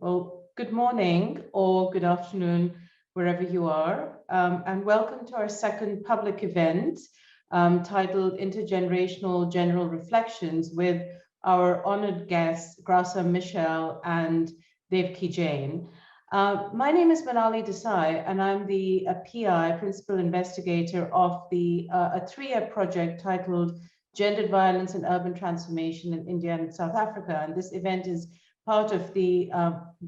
Well, good morning or good afternoon, wherever you are, and welcome to our second public event titled Intergenerational General Reflections with our honored guests, Graça Machel and Devaki Jain. My name is Manali Desai, and I'm the PI, Principal Investigator of a 3-year project titled Gendered Violence and Urban Transformation in India and South Africa. And this event is part of the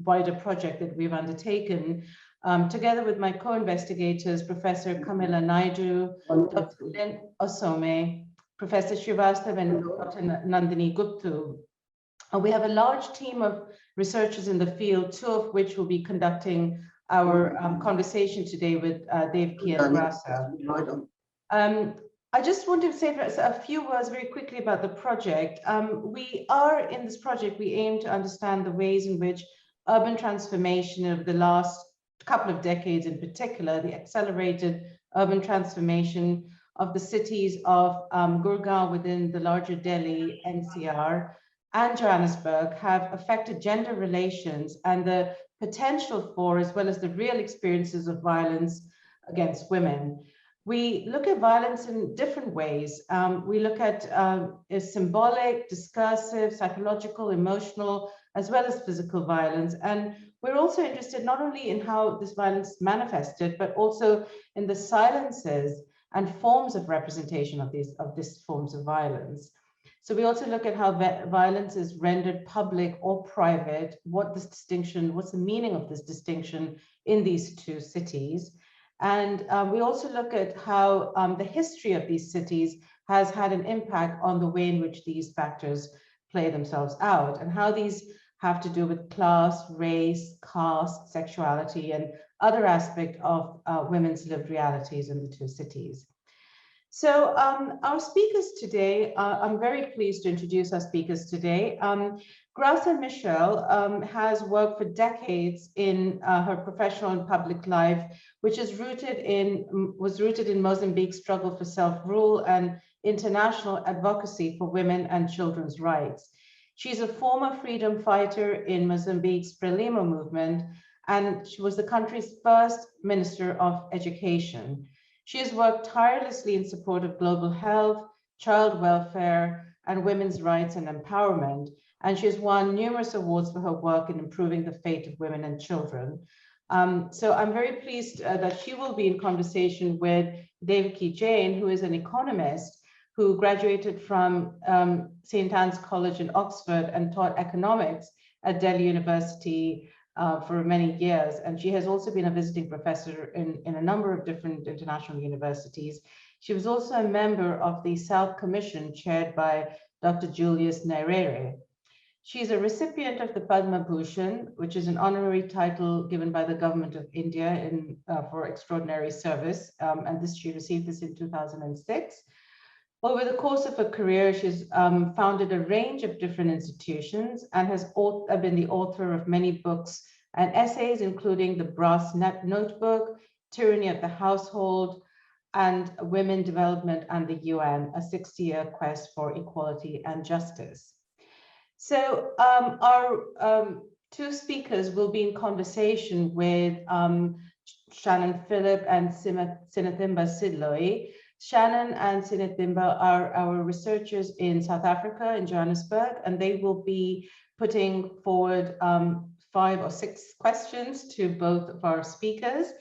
wider project that we've undertaken, together with my co-investigators, Professor Kamila Naidu, Dr. Lynn Osome, Professor Srivastav, and Dr. Nandini Guptu. We have a large team of researchers in the field, 2 of which will be conducting our conversation today with Devaki and Graça. I just want to say a few words very quickly about the project. In this project, we aim to understand the ways in which urban transformation of the last couple of decades in particular, the accelerated urban transformation of the cities of Gurgaon within the larger Delhi NCR and Johannesburg have affected gender relations and the potential for, as well as the real experiences of violence against women. We look at violence in different ways. We look at symbolic, discursive, psychological, emotional, as well as physical violence. And we're also interested not only in how this violence is manifested, but also in the silences and forms of representation of these forms of violence. So we also look at how violence is rendered public or private, what's the meaning of this distinction in these 2 cities. And we also look at how the history of these cities has had an impact on the way in which these factors play themselves out, and how these have to do with class, race, caste, sexuality, and other aspects of women's lived realities in the 2 cities. So our speakers today, I'm very pleased to introduce our speakers today. Graça Machel has worked for decades in her professional and public life, which was rooted in Mozambique's struggle for self-rule and international advocacy for women and children's rights. She's a former freedom fighter in Mozambique's Frelimo movement, and she was the country's first Minister of Education. She has worked tirelessly in support of global health, child welfare, and women's rights and empowerment. And she has won numerous awards for her work in improving the fate of women and children. So I'm very pleased that she will be in conversation with Devaki Jain, who is an economist who graduated from St. Anne's College in Oxford and taught economics at Delhi University for many years. And she has also been a visiting professor in a number of different international universities. She was also a member of the South Commission chaired by Dr. Julius Nyerere. She's a recipient of the Padma Bhushan, which is an honorary title given by the government of India for extraordinary service. And she received this in 2006. Over the course of her career, she's founded a range of different institutions and has been the author of many books and essays, including The Brass Notebook, Tyranny of the Household, and Women Development and the UN, a 60-year quest for equality and justice. So our 2 speakers will be in conversation with Shannon Philip and Sinethemba Sidloyi. Shannon and Sinethemba are our researchers in South Africa, in Johannesburg, and they will be putting forward 5 or 6 questions to both of our speakers.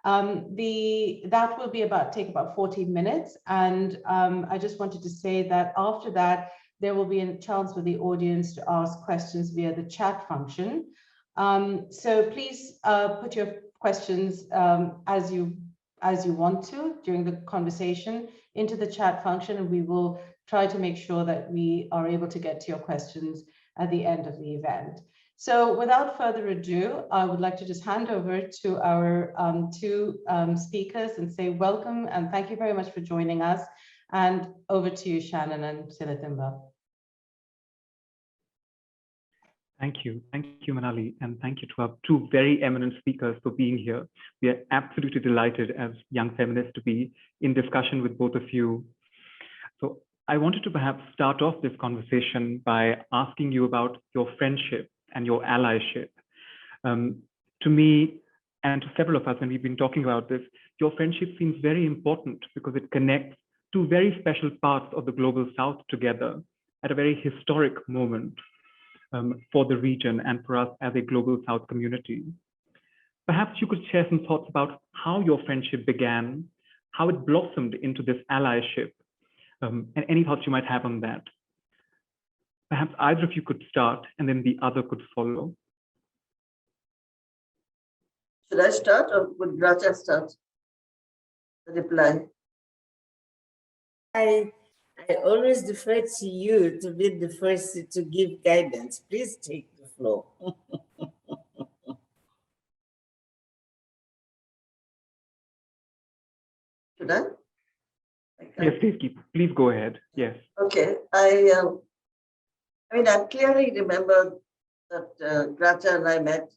That will take about 14 minutes. And I just wanted to say that after that, there will be a chance for the audience to ask questions via the chat function. So please put your questions as you want to during the conversation into the chat function, and we will try to make sure that we are able to get to your questions at the end of the event. So without further ado, I would like to just hand over to our 2 speakers and say welcome and thank you very much for joining us. And over to you, Shannon and Sinethemba. Thank you, Manali, and thank you to our 2 very eminent speakers for being here. We are absolutely delighted as young feminists to be in discussion with both of you. So I wanted to perhaps start off this conversation by asking you about your friendship and your allyship. To me, and to several of us when we've been talking about this, your friendship seems very important because it connects two very special parts of the Global South together at a very historic moment for the region and for us as a Global South community. Perhaps you could share some thoughts about how your friendship began, how it blossomed into this allyship, and any thoughts you might have on that. Perhaps either of you could start and then the other could follow. Should I start or would Graça start the reply? I always defer to you to be the first to give guidance. Please take the floor. Should I? Yes, please go ahead. Yes. Okay. I mean, I clearly remember that Graça and I met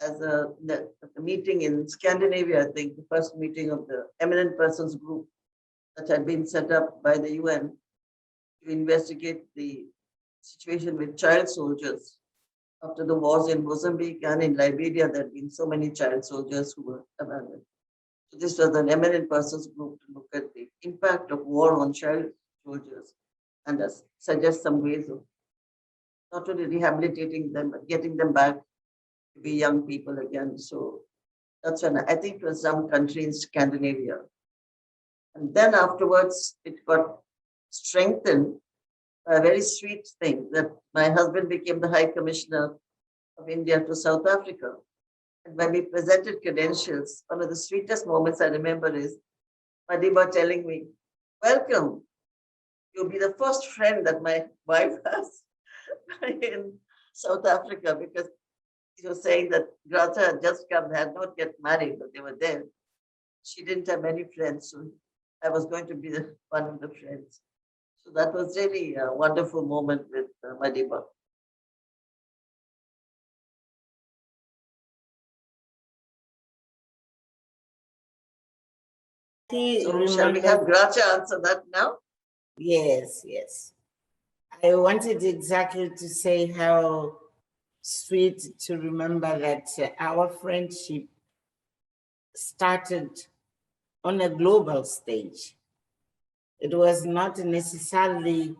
as a meeting in Scandinavia, I think, the first meeting of the Eminent Persons Group that had been set up by the UN to investigate the situation with child soldiers after the wars in Mozambique and in Liberia. There had been so many child soldiers who were abandoned. So this was an Eminent Persons Group to look at the impact of war on child soldiers and suggest some ways of not only rehabilitating them, but getting them back to be young people again. So that's when I think it was some country in Scandinavia. And then afterwards, it got strengthened by a very sweet thing that my husband became the High Commissioner of India to South Africa. And when we presented credentials, one of the sweetest moments I remember is Madiba telling me, "Welcome, you'll be the first friend that my wife has in South Africa," because he was saying that Graça had just come, had not yet married, but they were there. She didn't have many friends, so I was going to be one of the friends. So that was really a wonderful moment with Madiba. So shall we have Graça answer that now? Yes, yes. I wanted exactly to say how sweet to remember that our friendship started on a global stage. It was not necessarily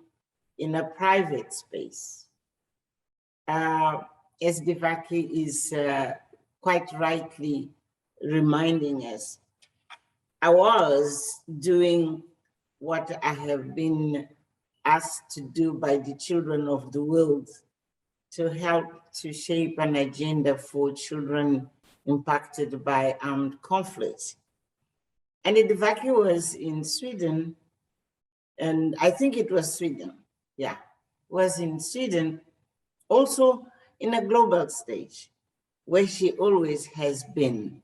in a private space. As Devaki is quite rightly reminding us, I was doing what I have been asked to do by the children of the world to help to shape an agenda for children impacted by armed conflict. And Devaki was in Sweden, and I think it was Sweden, yeah, was in Sweden, also in a global stage, where she always has been.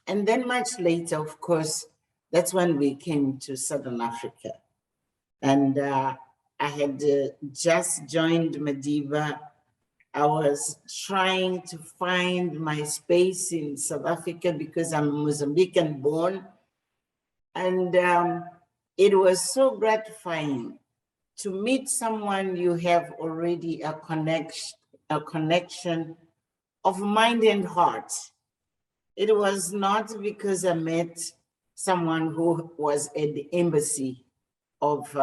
And then much later, of course, that's when we came to Southern Africa. And I had just joined Madiba. I was trying to find my space in South Africa because I'm Mozambican born. And it was so gratifying to meet someone you have already a connection of mind and heart. It was not because I met someone who was at the embassy of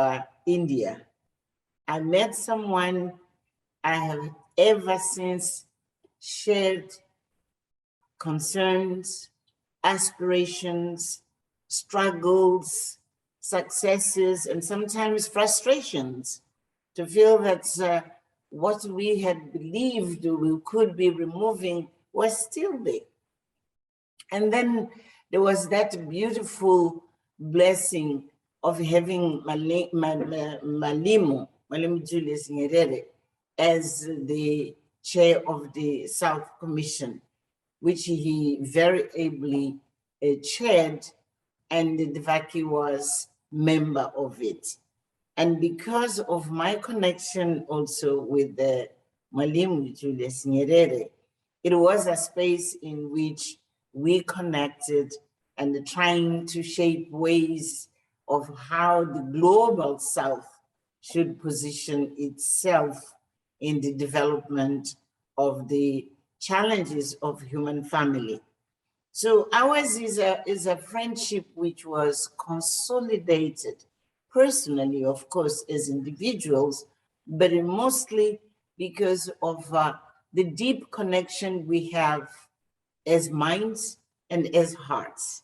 India. I met someone I have ever since shared concerns, aspirations, struggles, successes, and sometimes frustrations, to feel that what we had believed we could be removing was still there. And then there was that beautiful blessing of having Mwalimu Julius Nyerere as the chair of the South Commission, which he very ably chaired, and Devaki was member of it. And because of my connection also with the Mwalimu Julius Nyerere, it was a space in which we connected and trying to shape ways of how the global South should position itself in the development of the challenges of human family. So ours is a friendship which was consolidated personally, of course, as individuals, but mostly because of the deep connection we have as minds and as hearts,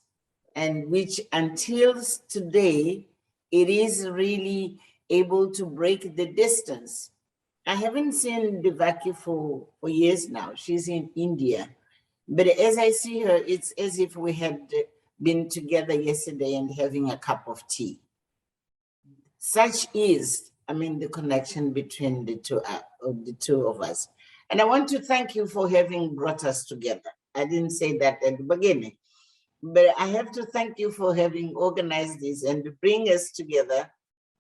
and which until today, it is really able to break the distance. I haven't seen Devaki for years now. She's in India. But as I see her, it's as if we had been together yesterday and having a cup of tea. Such is, the connection between the two of us. And I want to thank you for having brought us together. I didn't say that at the beginning, but I have to thank you for having organized this and to bring us together.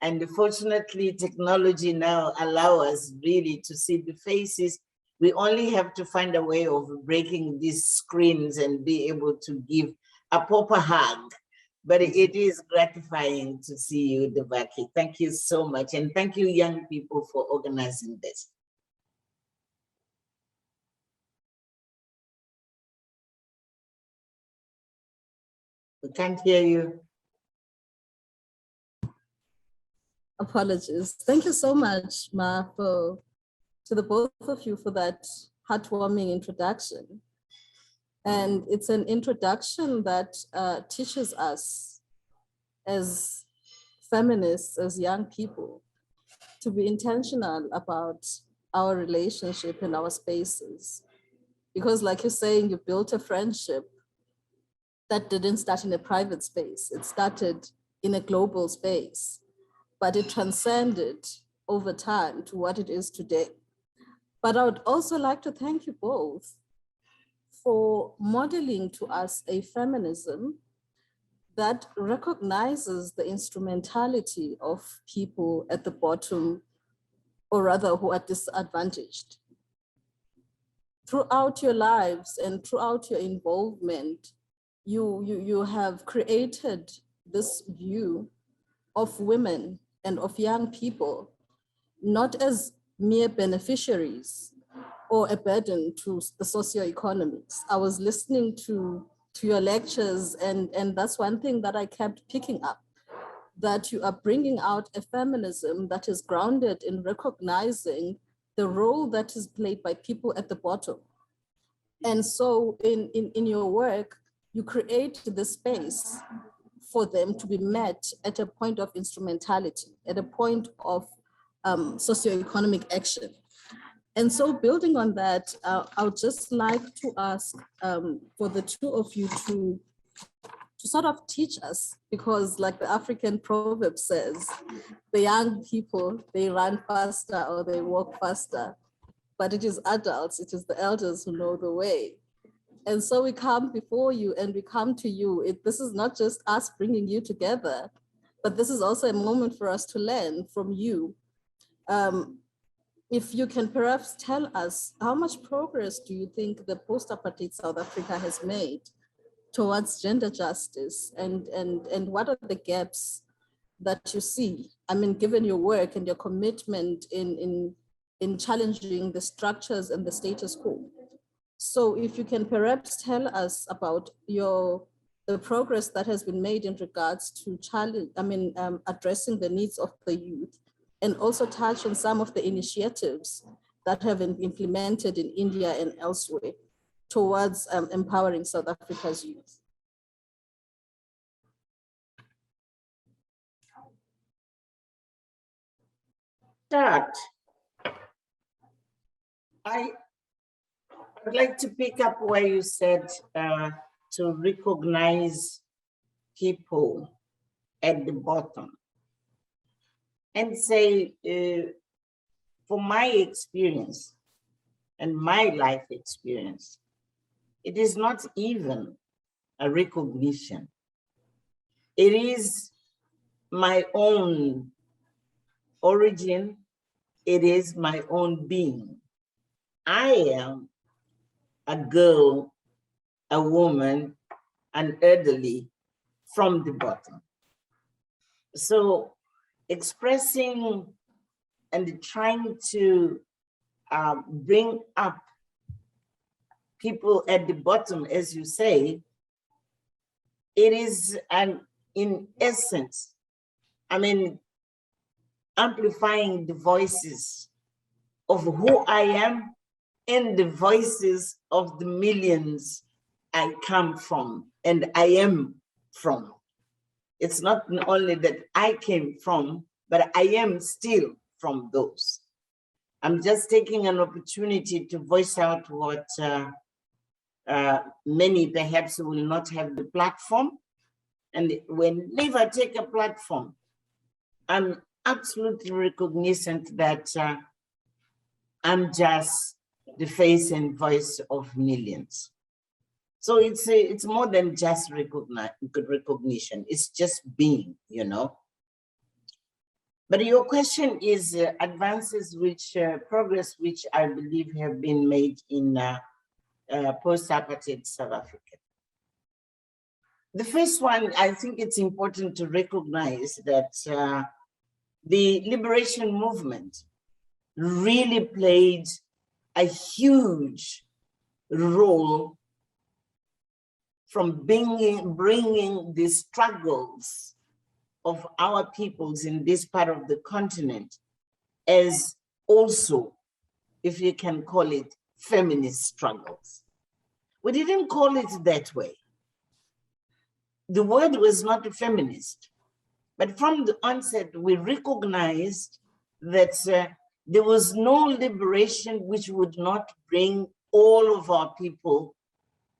And fortunately, technology now allows us really to see the faces. We only have to find a way of breaking these screens and be able to give a proper hug. But it is gratifying to see you, Devaki. Thank you so much. And thank you, young people, for organizing this. We can't hear you. Apologies. Thank you so much, Ma, to the both of you for that heartwarming introduction. And it's an introduction that teaches us as feminists, as young people, to be intentional about our relationship and our spaces. Because like you're saying, you built a friendship that didn't start in a private space. It started in a global space, but it transcended over time to what it is today. But I would also like to thank you both for modeling to us a feminism that recognizes the instrumentality of people at the bottom, or rather who are disadvantaged. Throughout your lives and throughout your involvement, you have created this view of women and of young people, not as mere beneficiaries or a burden to the socioeconomics. I was listening to your lectures, and that's one thing that I kept picking up, that you are bringing out a feminism that is grounded in recognizing the role that is played by people at the bottom. And so in your work, you create the space for them to be met at a point of instrumentality, at a point of socioeconomic action. And so building on that, I would just like to ask for the two of you to sort of teach us, because like the African proverb says, the young people, they run faster or they walk faster, but it is adults, it is the elders who know the way. And so we come before you and we come to you. This is not just us bringing you together, but this is also a moment for us to learn from you. If you can perhaps tell us, how much progress do you think the post-apartheid South Africa has made towards gender justice, and what are the gaps that you see? I mean, given your work and your commitment in challenging the structures and the status quo. So if you can perhaps tell us about the progress that has been made in regards to addressing the needs of the youth, and also touch on some of the initiatives that have been implemented in India and elsewhere towards empowering South Africa's youth. I would like to pick up where you said to recognize people at the bottom and say, for my experience and my life experience, it is not even a recognition. It is my own origin. It is my own being. I am a girl, a woman, an elderly from the bottom. So expressing and trying to bring up people at the bottom, as you say, it is in essence, I mean, amplifying the voices of who I am and the voices of the millions I come from and I am from. It's not only that I came from, but I am still from those. I'm just taking an opportunity to voice out what many perhaps will not have the platform, and whenever I take a platform, I'm absolutely recognizant that I'm just the face and voice of millions. So it's more than just recognition. It's just being, you know. But your question is advances which, progress which I believe have been made in post-apartheid South Africa. The first one, I think it's important to recognize that the liberation movement really played a huge role from bringing the struggles of our peoples in this part of the continent as also, if you can call it, feminist struggles. We didn't call it that way. The word was not feminist, but from the onset, we recognized that there was no liberation which would not bring all of our people,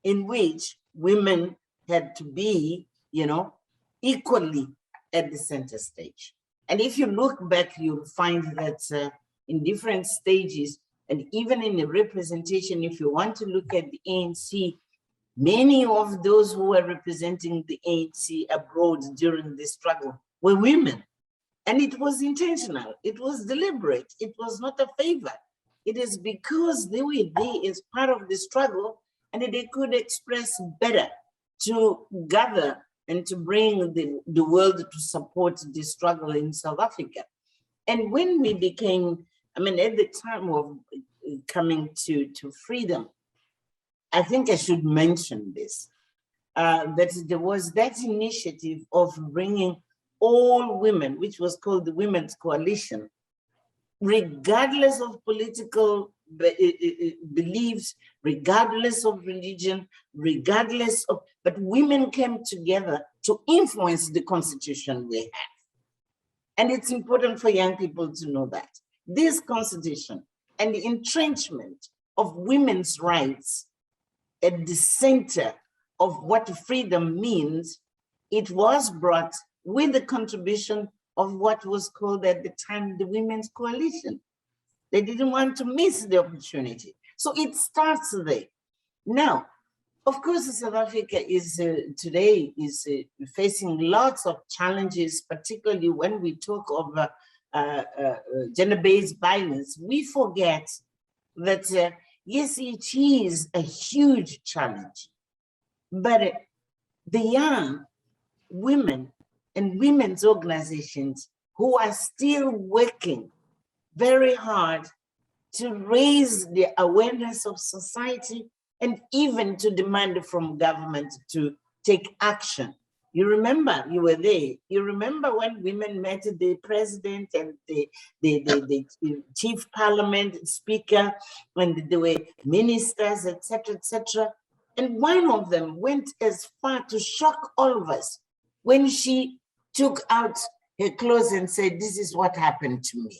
in which women had to be, you know, equally at the center stage. And if you look back, you'll find that in different stages, and even in the representation, if you want to look at the ANC, many of those who were representing the ANC abroad during the struggle were women. And it was intentional, it was deliberate, it was not a favor. It is because they were there as part of the struggle and they could express better to gather and to bring the world to support the struggle in South Africa. And when we became, I mean, at the time of coming to freedom, I think I should mention this, that there was that initiative of bringing all women, which was called the Women's Coalition, regardless of political beliefs, regardless of religion, regardless of, but women came together to influence the constitution we have. And it's important for young people to know that this constitution and the entrenchment of women's rights at the center of what freedom means, it was brought with the contribution of what was called at the time the Women's Coalition. They didn't want to miss the opportunity. So it starts there. Now, of course, South Africa is today is facing lots of challenges, particularly when we talk of gender-based violence. We forget that, yes, it is a huge challenge, but the young women and women's organizations who are still working very hard to raise the awareness of society and even to demand from government to take action. You remember, you were there. You remember when women met the president and the chief parliament speaker, and there were ministers, etc., etc. And one of them went as far to shock all of us when she took out her clothes and said, "This is what happened to me."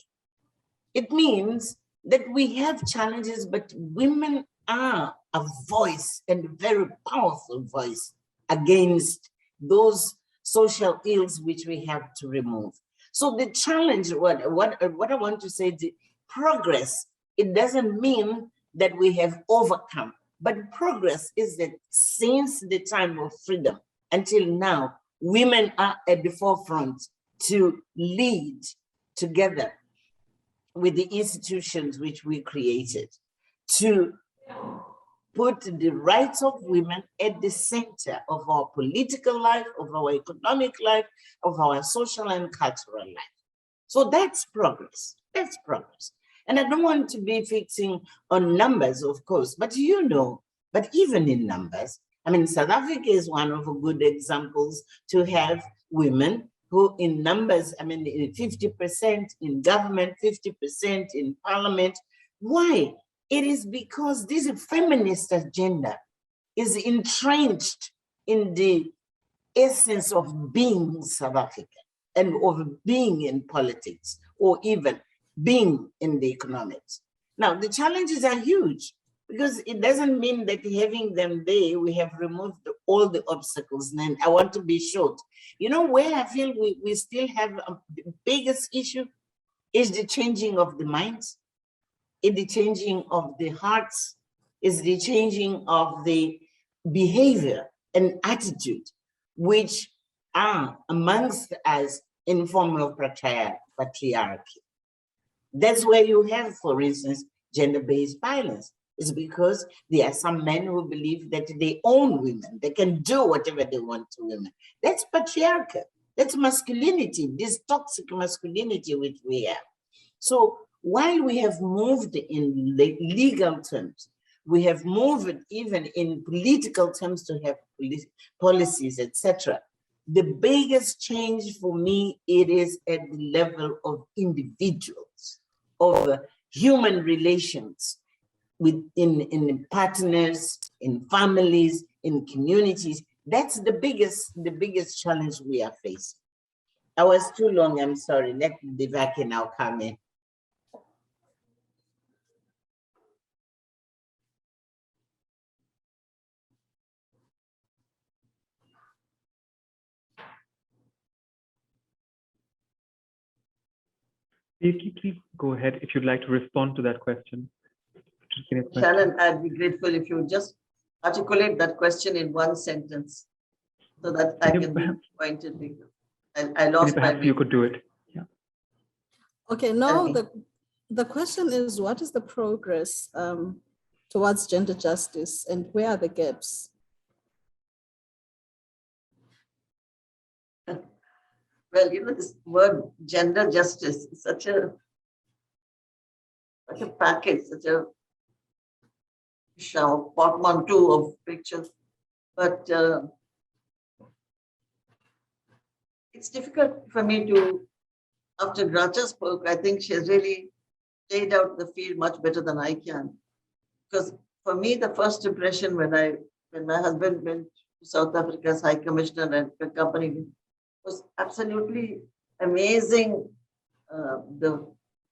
It means that we have challenges, but women are a voice, and a very powerful voice, against those social ills which we have to remove. So the challenge, what I want to say, the progress, it doesn't mean that we have overcome, but progress is that since the time of freedom until now, women are at the forefront to lead together with the institutions which we created, to put the rights of women at the center of our political life, of our economic life, of our social and cultural life. So that's progress, that's progress. And I don't want to be fixing on numbers, of course, but you know But even in numbers, I mean, South Africa is one of the good examples to have women who in numbers, I mean, 50% in government, 50% in parliament. Why? It is because this feminist agenda is entrenched in the essence of being South African and of being in politics or even being in the economics. Now, the challenges are huge because it doesn't mean that having them there, we have removed all the obstacles. And I want to be short. You know where I feel we still have the biggest issue is the changing of the minds, is the changing of the hearts, is the changing of the behavior and attitude, which are amongst us in form of patriarchy. That's where you have, for instance, gender-based violence. It's because there are some men who believe that they own women. They can do whatever they want to women. That's patriarchal. That's masculinity, this toxic masculinity which we have. So while we have moved in legal terms, we have moved even in political terms to have policies, etc. The biggest change for me, it is at the level of individuals, of human relations, in partners, in families, in communities. That's the biggest challenge we are facing. I was too long, I'm sorry. Let Devaki now come in. Please go ahead if you'd like to respond to that question. Shannon, I'd be grateful if you just articulate that question in one sentence so that I can be pointed. I lost my perhaps you could do it. Yeah. Okay, now the question is, what is the progress towards gender justice and where are the gaps? Well, you know, this word gender justice is such a package, such a portmanteau of pictures. But it's difficult for me to, after Graça spoke, I think she has really laid out the field much better than I can. Because for me, the first impression when my husband went to South Africa as High Commissioner and accompanied me, was absolutely amazing, the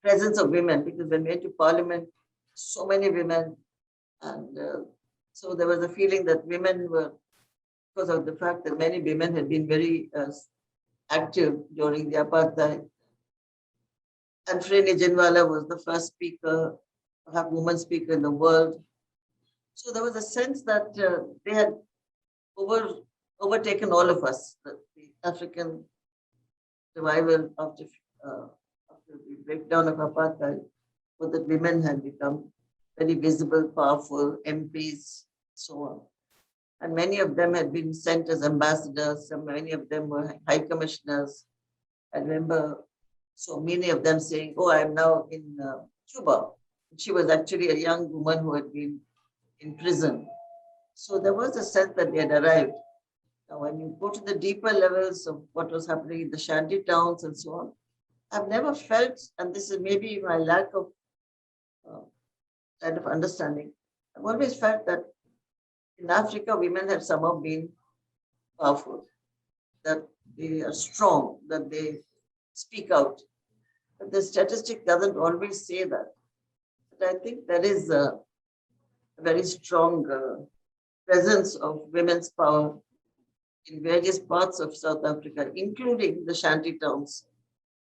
presence of women, because when we went to Parliament, so many women, and so there was a feeling that women were, because of the fact that many women had been very active during the apartheid. And Frene Jinwala was the first speaker, woman speaker in the world. So there was a sense that they had overtaken all of us, the African revival after the breakdown of apartheid, so that women had become very visible, powerful, MPs, so on. And many of them had been sent as ambassadors, and many of them were high commissioners. I remember so many of them saying, oh, I'm now in Cuba. She was actually a young woman who had been in prison. So there was a sense that they had arrived. Now, when you go to the deeper levels of what was happening in the shanty towns and so on, I've never felt, and this is maybe my lack of kind of understanding, I've always felt that in Africa, women have somehow been powerful, that they are strong, that they speak out. But the statistic doesn't always say that. But I think there is a very strong presence of women's power in various parts of South Africa, including the shanty towns.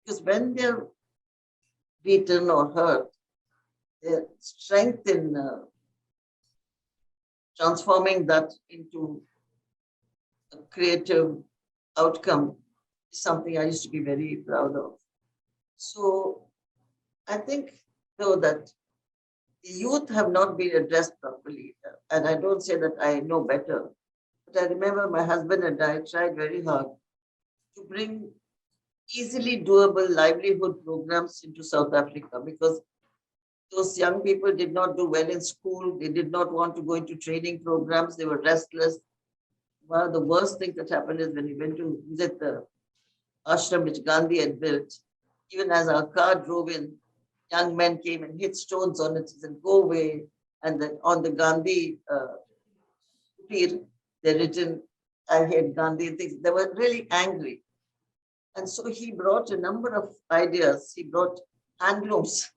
Because when they're beaten or hurt, their strength in transforming that into a creative outcome is something I used to be very proud of. So I think, though, that the youth have not been addressed properly. And I don't say that I know better, but I remember my husband and I tried very hard to bring easily doable livelihood programs into South Africa, because Those young people did not do well in school. They did not want to go into training programs. They were restless. One of the worst things that happened is when we went to visit the ashram which Gandhi had built, even as our car drove in, young men came and hit stones on it and said, go away. And then on the Gandhi kutir, they written, I hate Gandhi and things. They were really angry. And so he brought a number of ideas. He brought handlooms.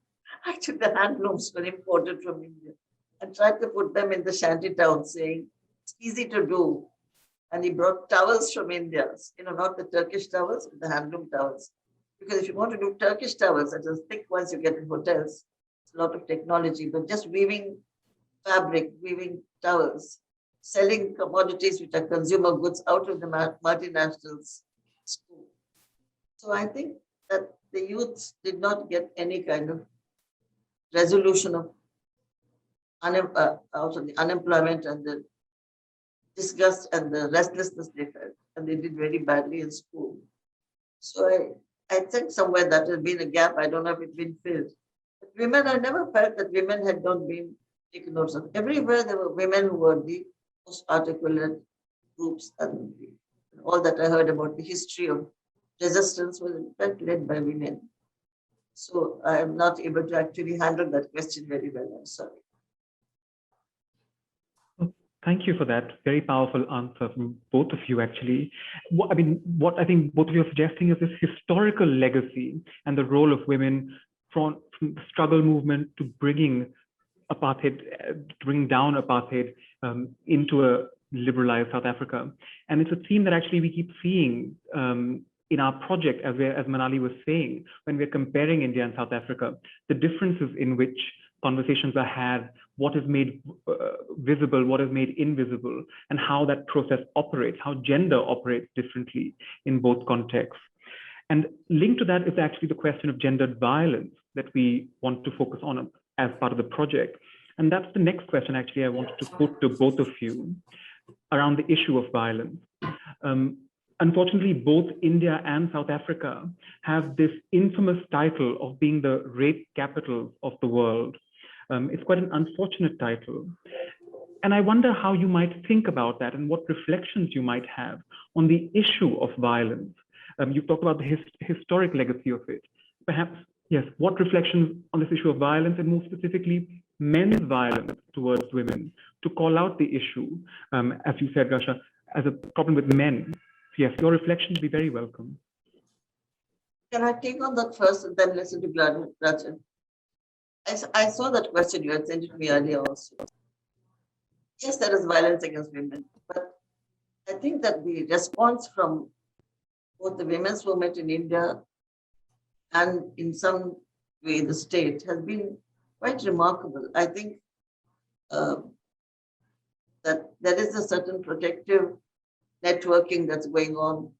Actually, the handlooms were imported from India and tried to put them in the shanty town, saying it's easy to do. And he brought towels from India, not the Turkish towels, but the handloom towels. Because if you want to do Turkish towels, such as thick ones you get in hotels, it's a lot of technology, but just weaving fabric, weaving towels, selling commodities which are consumer goods out of the multinationals. So I think that the youth did not get any kind of resolution of out of the unemployment and the disgust and the restlessness they felt, and they did very badly in school. So I think somewhere that has been a gap. I don't know if it's been filled. But women, I never felt that women had not been taken notice of. Everywhere there were women who were the most articulate groups, and all that I heard about the history of resistance was in fact led by women. So I am not able to actually handle that question very well. I'm sorry. Thank you for that very powerful answer from both of you, actually. What I think both of you are suggesting is this historical legacy and the role of women from the struggle movement to bringing apartheid, bringing down apartheid into a liberalized South Africa. And it's a theme that actually we keep seeing in our project, as Manali was saying, when we're comparing India and South Africa, the differences in which conversations are had, what is made visible, what is made invisible, and how that process operates, how gender operates differently in both contexts. And linked to that is actually the question of gendered violence that we want to focus on as part of the project. And that's the next question actually I wanted to put to both of you around the issue of violence. Unfortunately, both India and South Africa have this infamous title of being the rape capital of the world. It's quite an unfortunate title. And I wonder how you might think about that and what reflections you might have on the issue of violence. You've talked about the historic legacy of it. Perhaps, yes, what reflections on this issue of violence, and more specifically, men's violence towards women, to call out the issue, as you said, Graça, as a problem with men. Yes, your reflections would be very welcome. Can I take on that first and then listen to Graça? I saw that question, you had sent it to me earlier also. Yes, there is violence against women, but I think that the response from both the women's movement in India and in some way the state has been quite remarkable. I think that there is a certain protective networking that's going on.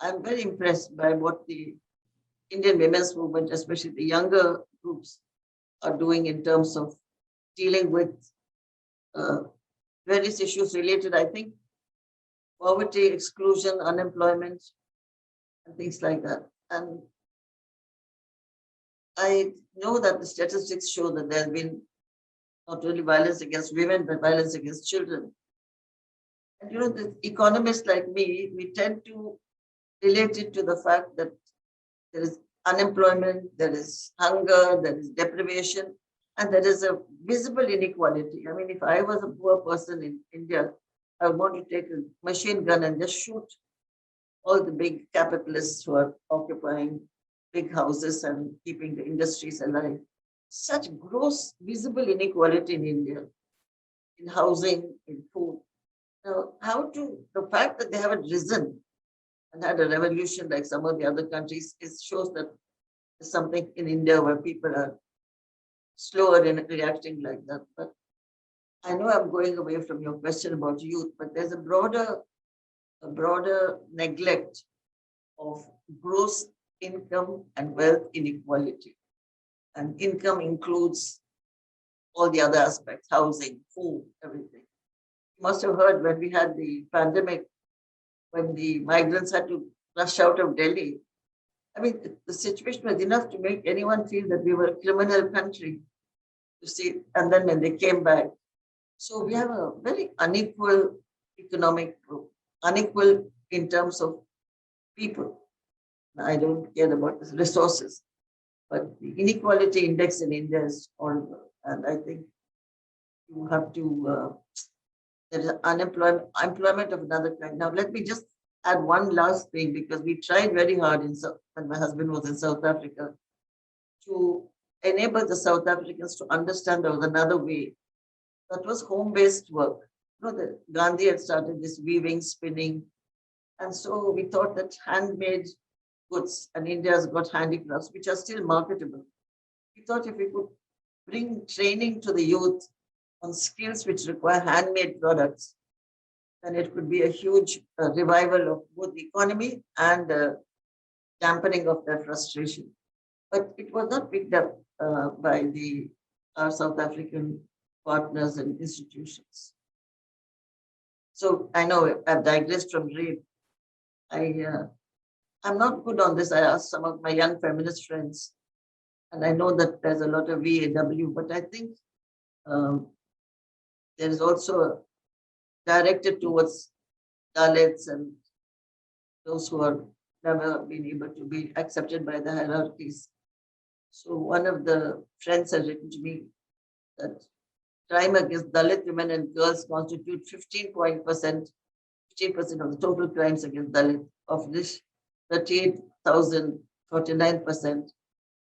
I'm very impressed by what the Indian women's movement, especially the younger groups, are doing in terms of dealing with various issues related, I think, poverty, exclusion, unemployment, and things like that. And I know that the statistics show that there has been not only violence against women, but violence against children. And the economists like me, we tend to relate it to the fact that there is unemployment, there is hunger, there is deprivation, and there is a visible inequality. I mean, if I was a poor person in India, I would want to take a machine gun and just shoot all the big capitalists who are occupying big houses and keeping the industries alive. Such gross visible inequality in India, in housing, in food. Now, the fact that they haven't risen and had a revolution like some of the other countries, shows that there's something in India where people are slower in reacting like that. But I know I'm going away from your question about youth, but there's a broader neglect of gross income and wealth inequality. And income includes all the other aspects, housing, food, everything. You must have heard when we had the pandemic, when the migrants had to rush out of Delhi. I mean, the situation was enough to make anyone feel that we were a criminal country. You see, and then when they came back, so we have a very unequal economic group, unequal in terms of people. I don't care about the resources, but the inequality index in India is horrible. And I think you have to, there is employment of another kind. Now, let me just add one last thing, because we tried very hard when my husband was in South Africa to enable the South Africans to understand there was another way. That was home-based work. You know, Gandhi had started this weaving, spinning. And so we thought that handmade goods, and India has got handicrafts, which are still marketable. We thought if we could bring training to the youth on skills which require handmade products, then it could be a huge revival of both the economy and dampening of their frustration. But it was not picked up by our South African partners and institutions. So I know I've digressed from rape. I'm not good on this. I asked some of my young feminist friends, and I know that there's a lot of VAW, but I think there is also directed towards Dalits and those who are never been able to be accepted by the hierarchies. So one of the friends has written to me that crime against Dalit women and girls constitute 15% of the total crimes against Dalit. Of this, 38,000, 49%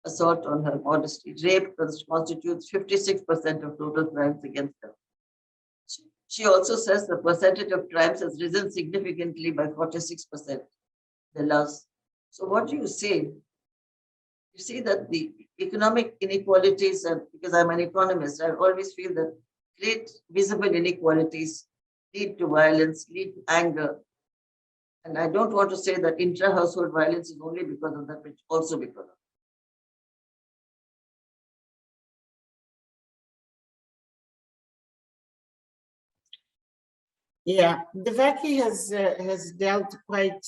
assault on her modesty. Rape constitutes 56% of total crimes against them. She also says the percentage of crimes has risen significantly by 46% the last. So what do you say? You see that the economic inequalities, and because I'm an economist, I always feel that great visible inequalities lead to violence, lead to anger. And I don't want to say that intra-household violence is only because of that, but also because of that. Yeah, Devaki has dealt quite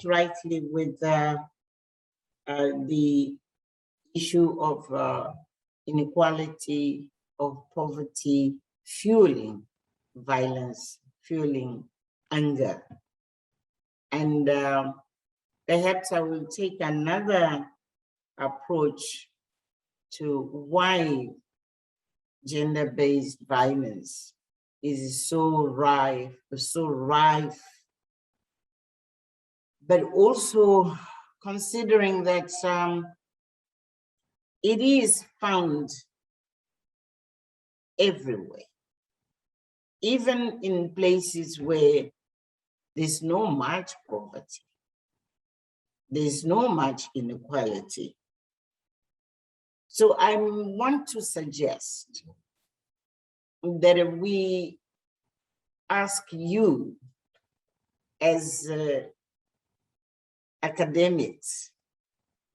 rightly with the issue of inequality, of poverty, fueling violence, fueling anger. And perhaps I will take another approach to why gender-based violence is so rife, but also considering that it is found everywhere, even in places where there's no much poverty, there's no much inequality. So I want to suggest that we ask you as academics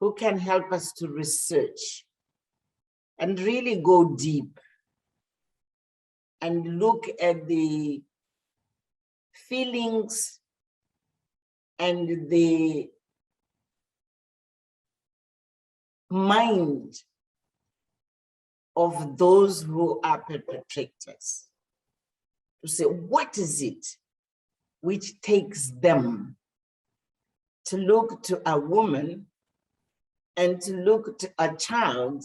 who can help us to research and really go deep and look at the feelings and the mind of those who are perpetrators, to say, what is it which takes them to look to a woman and to look to a child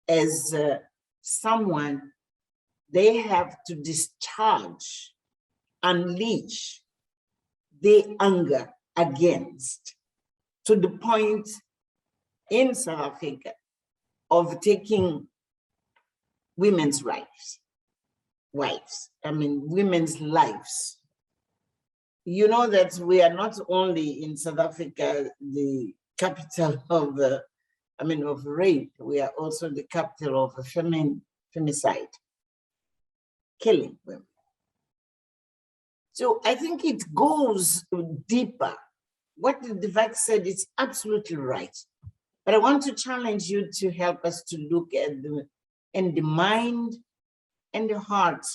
as someone they have to discharge, unleash their anger against, to the point in South Africa of taking women's women's lives. You know that we are not only in South Africa, the capital of of rape, we are also the capital of femicide, killing women. So I think it goes deeper. What Devaki said is absolutely right. But I want to challenge you to help us to look at the mind and the heart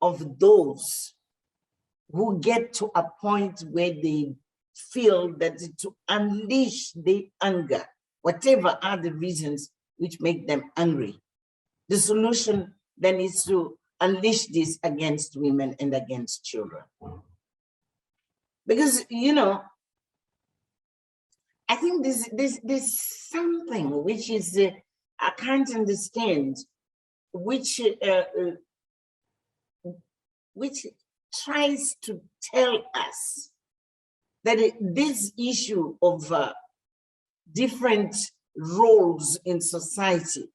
of those who get to a point where they feel that to unleash their anger, whatever are the reasons which make them angry, The solution then is to unleash this against women and against children. Because, you know, I think there's something which is, I can't understand, which tries to tell us that this issue of different roles in society,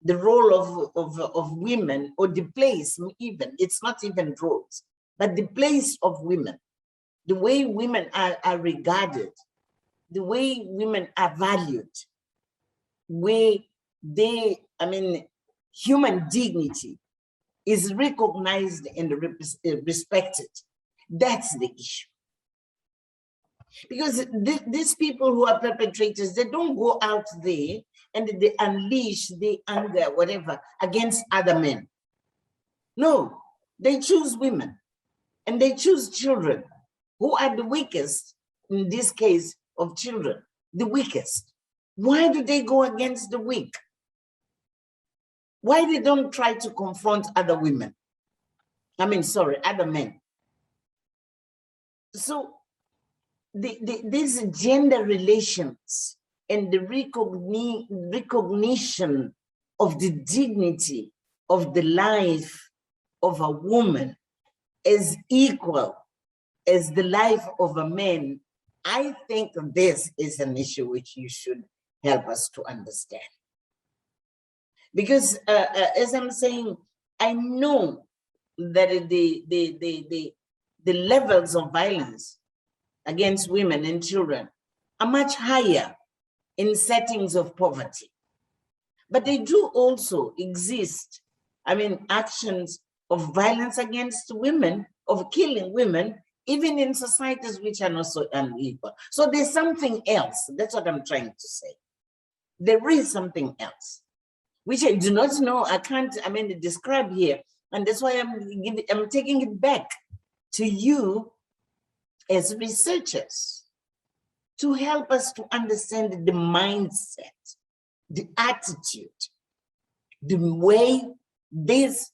the role of women, or the place even, it's not even roles, but the place of women, the way women are regarded, the way women are valued, where they, I mean, human dignity is recognized and respected. That's the issue. Because these people who are perpetrators, they don't go out there and they unleash the anger, whatever, against other men. No, they choose women and they choose children who are the weakest, in this case of children, the weakest. Why do they go against the weak? Why they don't try to confront other women? I mean, sorry, other men. So these gender relations and the recognition of the dignity of the life of a woman as equal as the life of a man, I think this is an issue which you should help us to understand. Because as I'm saying, I know that the levels of violence against women and children are much higher in settings of poverty. But they do also exist, I mean, actions of violence against women, of killing women, even in societies which are not so unequal. So there's something else. That's what I'm trying to say. There is something else, which I do not know, I can't, I mean, describe here. And that's why I'm taking it back to you as researchers to help us to understand the mindset, the attitude, the way these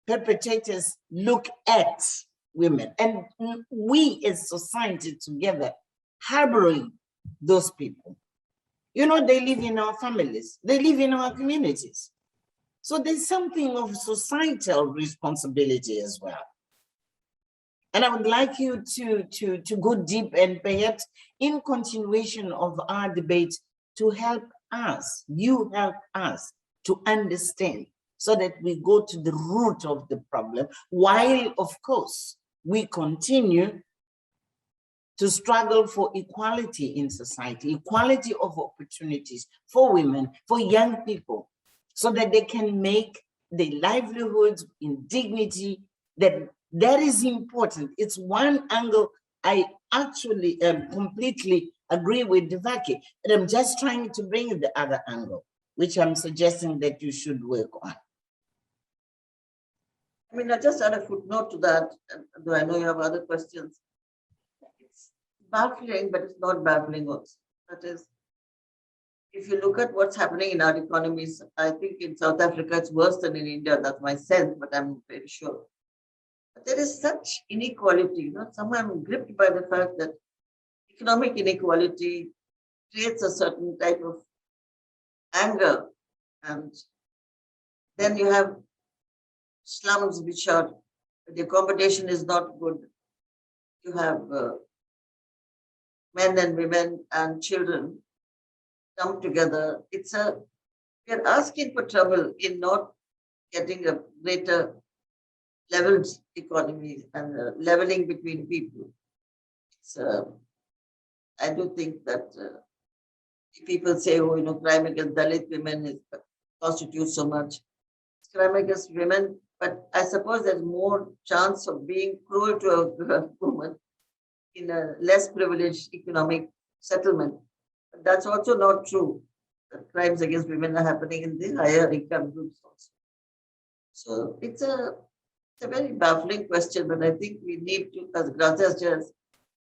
perpetrators look at women. And we as society together harboring those people. You know, they live in our families, they live in our communities. So there's something of societal responsibility as well. And I would like you to go deep and perhaps in continuation of our debate to help us, you help us to understand so that we go to the root of the problem, while of course we continue to struggle for equality in society, equality of opportunities for women, for young people, so that they can make their livelihoods in dignity. That is important. It's one angle. I actually completely agree with Devaki, and I'm just trying to bring the other angle, which I'm suggesting that you should work on. I mean, I just add a footnote to that, though I know you have other questions. It's baffling, but it's not baffling also. That is, if you look at what's happening in our economies, I think in South Africa it's worse than in India. That's my sense, but I'm very sure. But there is such inequality. You know, somehow I'm gripped by the fact that economic inequality creates a certain type of anger, and then you have slums which are, the accommodation is not good. You have men and women and children come together. We're asking for trouble in not getting a greater leveled economy and leveling between people. I do think that people say, oh, you know, crime against Dalit women constitutes so much. It's crime against women, but I suppose there's more chance of being cruel to a woman in a less privileged economic settlement. But that's also not true. The crimes against women are happening in the higher income groups also. So it's a very baffling question, but I think we need to, as Graça says,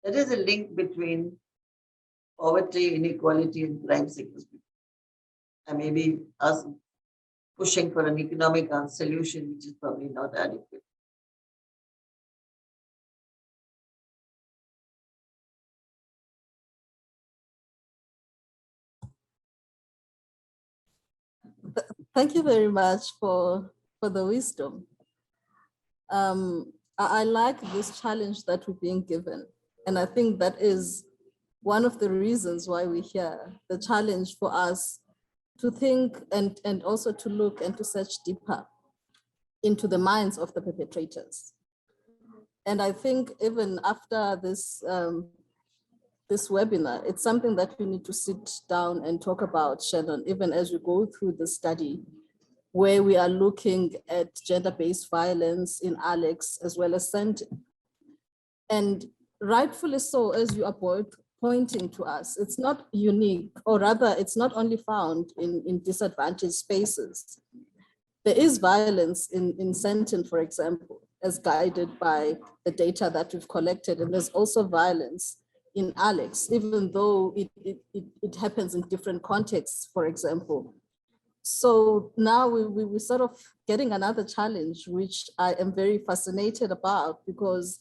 there is a link between poverty, inequality, and crimes against women. and maybe us pushing for an economic solution, which is probably not adequate. Thank you very much for the wisdom. I like this challenge that we're being given. And I think that is one of the reasons why we're here, the challenge for us to think and also to look and to search deeper into the minds of the perpetrators. And I think even after this, this webinar, it's something that we need to sit down and talk about, Shannon, even as we go through the study, where we are looking at gender-based violence in Alex as well as Sandton. And rightfully so, as you are both pointing to us, it's not unique, or rather it's not only found in disadvantaged spaces. There is violence in Sandton, for example, as guided by the data that we've collected, and there's also violence in Alex, even though it happens in different contexts, for example. So now we're sort of getting another challenge, which I am very fascinated about, because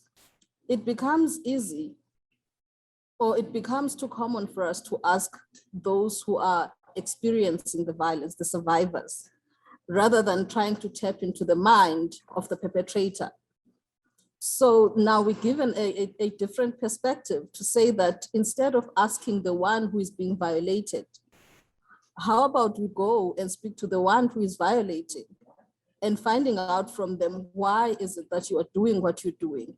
it becomes easy, or it becomes too common for us to ask those who are experiencing the violence, the survivors, rather than trying to tap into the mind of the perpetrator. So now we're given a different perspective to say that instead of asking the one who is being violated, how about we go and speak to the one who is violating and finding out from them, why is it that you are doing what you're doing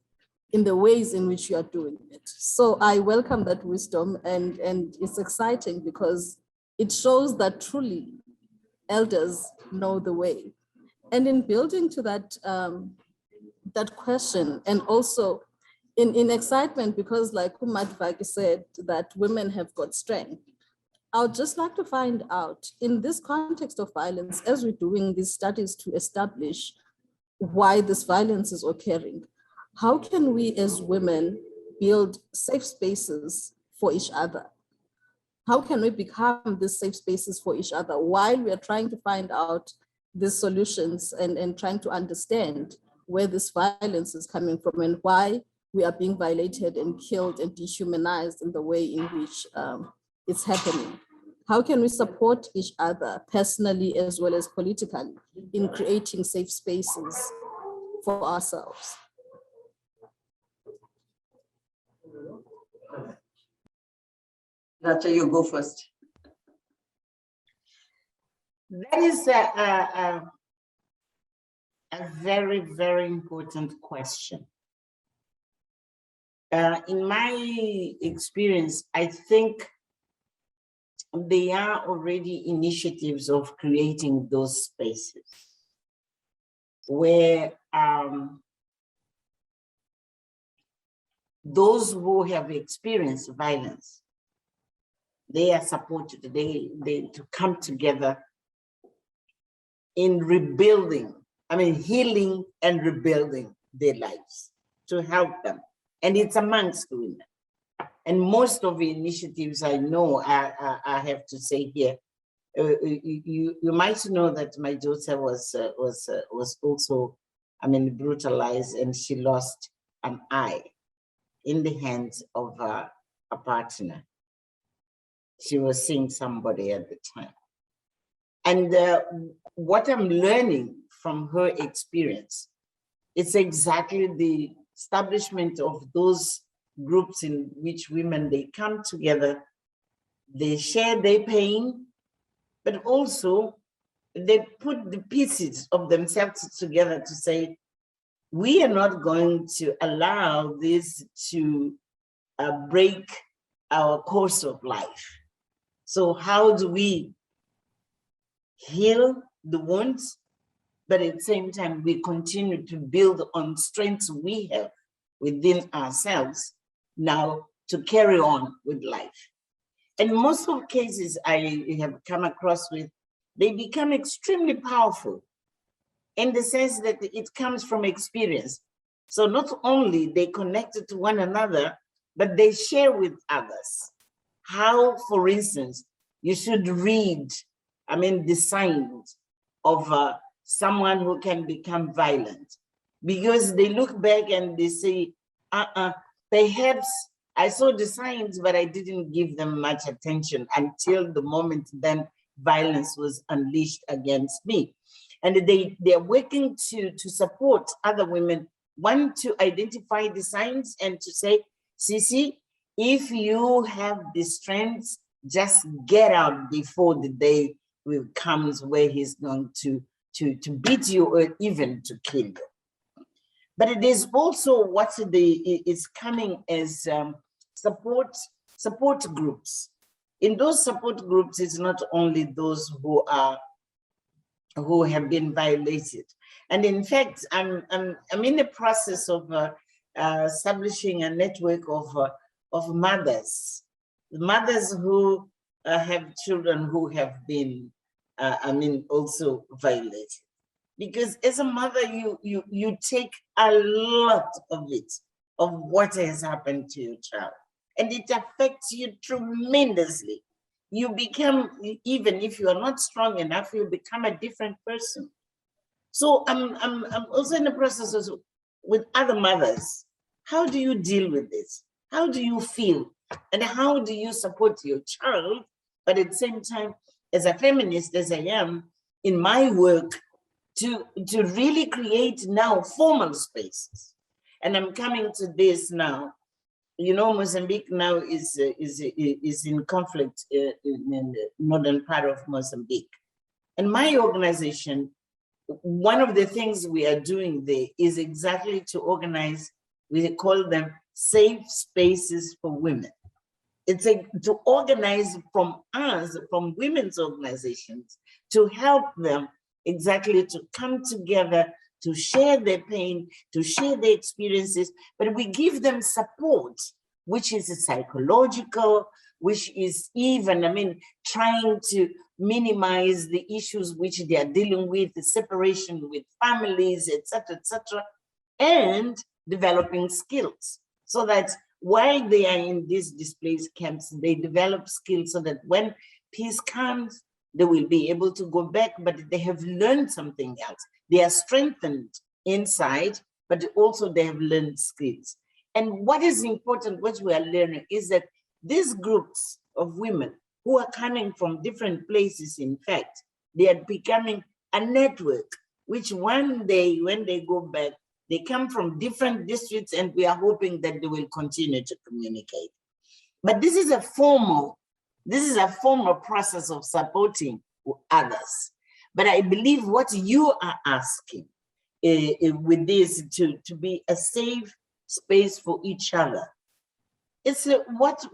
in the ways in which you are doing it? So I welcome that wisdom, and it's exciting because it shows that truly elders know the way. And in building to that, that question, and also in excitement, because like Devaki said, that women have got strength. I would just like to find out, in this context of violence, as we're doing these studies to establish why this violence is occurring, how can we as women build safe spaces for each other? How can we become these safe spaces for each other while we are trying to find out these solutions and trying to understand where this violence is coming from and why we are being violated and killed and dehumanized in the way in which it's happening? How can we support each other personally as well as politically in creating safe spaces for ourselves? Graça, you go first. That is a very, very important question. In my experience, I think there are already initiatives of creating those spaces where those who have experienced violence, they are supported, they to come together in rebuilding, healing and rebuilding their lives to help them. And it's amongst women. And most of the initiatives I know, I have to say here, you might know that my daughter was also, brutalized, and she lost an eye in the hands of a partner. She was seeing somebody at the time. And what I'm learning from her experience, it's exactly the establishment of those groups in which women, they come together, they share their pain, but also they put the pieces of themselves together to say, we are not going to allow this to break our course of life. So how do we heal the wounds, but at the same time, we continue to build on strengths we have within ourselves now to carry on with life? And most of the cases I have come across with, they become extremely powerful in the sense that it comes from experience. So not only they connected to one another, but they share with others how, for instance, you should read the signs of someone who can become violent, because they look back and they say, perhaps I saw the signs, but I didn't give them much attention until the moment then violence was unleashed against me. And they're working to support other women, one, to identify the signs and to say, Sisi, if you have the strength, just get out before the day comes where he's going to beat you or even to kill you. But it is also what is coming as support groups. In those support groups, it's not only those who have been violated. And in fact, I'm in the process of establishing a network of mothers who have children who have been, also violated. Because as a mother, you take a lot of it, of what has happened to your child, and it affects you tremendously. You become, even if you are not strong enough, you become a different person. So I'm also in the process of, with other mothers. How do you deal with this? How do you feel? And how do you support your child? But at the same time, as a feminist, as I am, in my work, to really create now formal spaces. And I'm coming to this now. You know, Mozambique now is in conflict in the northern part of Mozambique. And my organization, one of the things we are doing there is exactly to organize, we call them safe spaces for women. It's to organize from us, from women's organizations, to help them exactly to come together, to share their pain, to share their experiences, but we give them support, which is psychological, which is even, trying to minimize the issues which they are dealing with, the separation with families, etc., and developing skills, so that while they are in these displaced camps, they develop skills so that when peace comes, they will be able to go back, but they have learned something else. They are strengthened inside, but also they have learned skills. And what is important, what we are learning, is that these groups of women who are coming from different places, in fact, they are becoming a network, which one day, when they go back, they come from different districts, and we are hoping that they will continue to communicate. But this is a formal process of supporting others. But I believe what you are asking with this to be a safe space for each other. It's what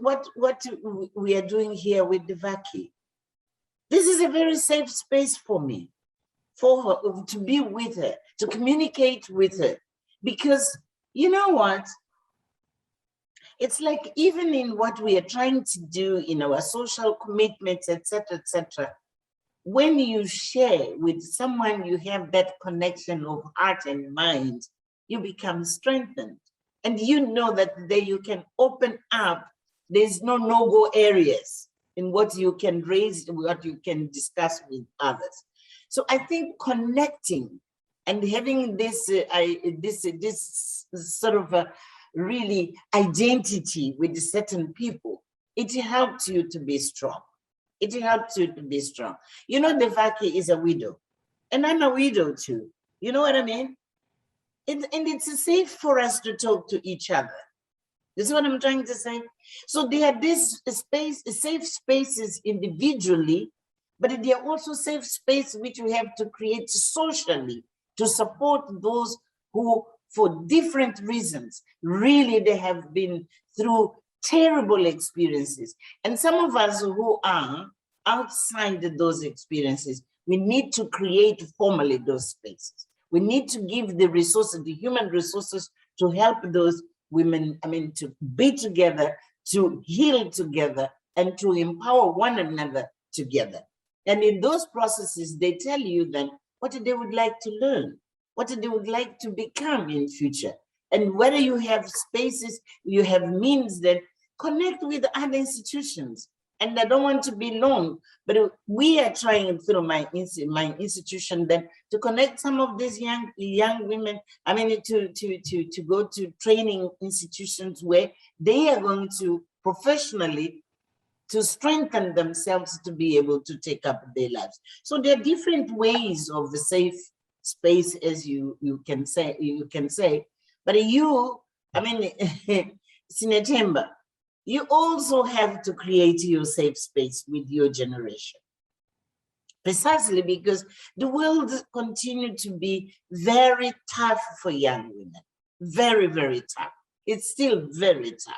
we are doing here with Devaki. This is a very safe space for me, for her, to be with her, to communicate with her. Because you know what? It's like even in what we are trying to do in our social commitments, etc., when you share with someone, you have that connection of heart and mind, you become strengthened. And you know that there you can open up, there's no-go areas in what you can raise, what you can discuss with others. So I think connecting and having this sort of a really identity with certain people, it helps you to be strong. It helps you to be strong. You know, Devaki is a widow, and I'm a widow too. You know what I mean? And it's safe for us to talk to each other. This is what I'm trying to say. So there are these safe spaces individually, but there are also safe spaces which we have to create socially to support those who, for different reasons, really they have been through terrible experiences. And some of us who are outside those experiences, we need to create formally those spaces. We need to give the resources, the human resources, to help those women, to be together, to heal together, and to empower one another together. And in those processes, they tell you then what they would like to learn, what they would like to become in future. And whether you have spaces, you have means that connect with other institutions And I don't want to be long, but we are trying through my institution then to connect some of these young women. I mean, to go to training institutions where they are going to professionally to strengthen themselves to be able to take up their lives. So there are different ways of the safe space, as you can say. But you, I mean, Sinethemba, you also have to create your safe space with your generation. Precisely because the world continues to be very tough for young women. Very, very tough. It's still very tough.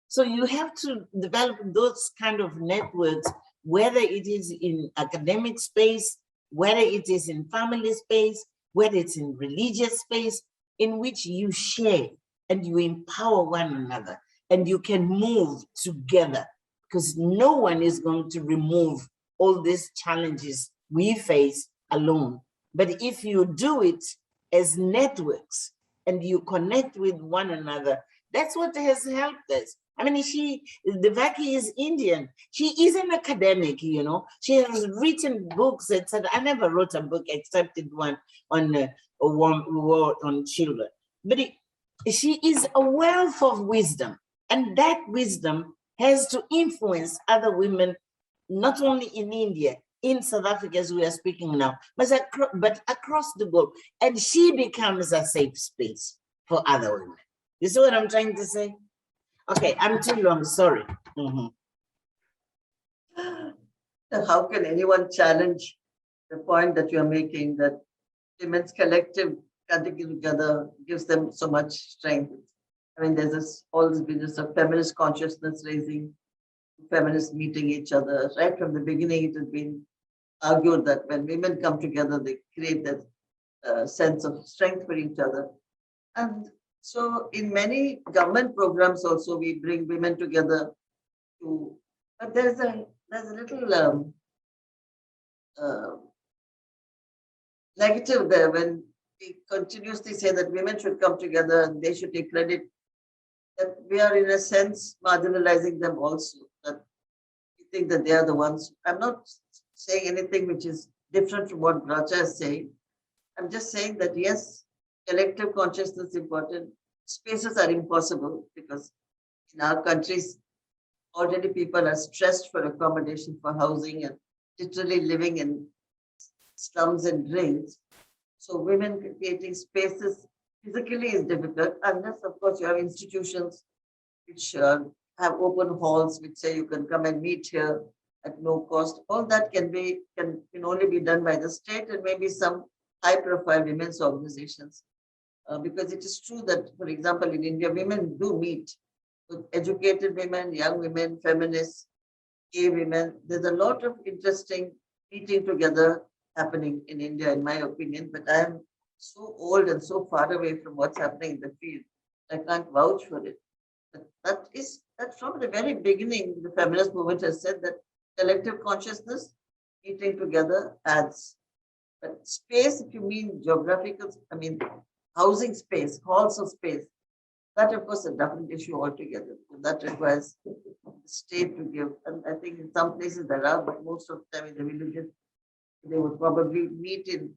So you have to develop those kind of networks, whether it is in academic space, whether it is in family space, whether it's in religious space, in which you share and you empower one another and you can move together, because no one is going to remove all these challenges we face alone. But if you do it as networks and you connect with one another, that's what has helped us. I mean, Devaki is Indian. She is an academic, you know. She has written books, etc. I never wrote a book except one on war on children. But she is a wealth of wisdom, and that wisdom has to influence other women, not only in India, in South Africa, as we are speaking now, but across the globe. And she becomes a safe space for other women. You see what I'm trying to say? Okay, I'm too long, sorry. How can anyone challenge the point that you're making, that women's collective coming together gives them so much strength? I mean, there's all this business of feminist consciousness raising, feminists meeting each other. Right from the beginning, it has been argued that when women come together, they create that sense of strength for each other. And so in many government programs also, we bring women together to, but there's a little negative there when we continuously say that women should come together and they should take credit, that we are in a sense marginalizing them also, that we think that they are the ones. I'm not saying anything which is different from what Graça is saying. I'm just saying that yes, collective consciousness is important. Spaces are impossible because in our countries, already people are stressed for accommodation, for housing, and literally living in slums and drains. So women creating spaces physically is difficult, unless of course you have institutions which have open halls which say you can come and meet here at no cost. All that can only be done by the state and maybe some high-profile women's organizations. Because it is true that, for example, in India, women do meet with educated women, young women, feminists, gay women. There's a lot of interesting meeting together happening in India, in my opinion, but I am so old and so far away from what's happening in the field. I can't vouch for it. But that's from the very beginning, the feminist movement has said that collective consciousness, meeting together adds. But space, if you mean geographical, I mean, housing space, halls of space, that of course is a different issue altogether. That requires the state to give. And I think in some places there are, but most of the time in the villages, they would probably meet in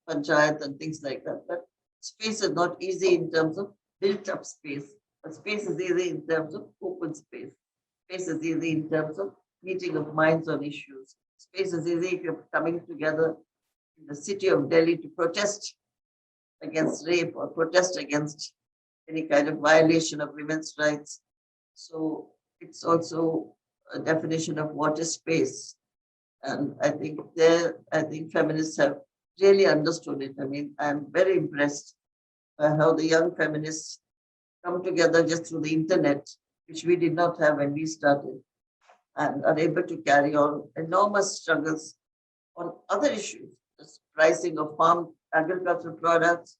panchayat and things like that. But space is not easy in terms of built up space. But space is easy in terms of open space. Space is easy in terms of meeting of minds on issues. Space is easy if you're coming together in the city of Delhi to protest against rape or protest against any kind of violation of women's rights. So it's also a definition of what is space. And I think feminists have really understood it. I mean, I'm very impressed by how the young feminists come together just through the internet, which we did not have when we started, and are able to carry on enormous struggles on other issues, the pricing of farm agricultural products,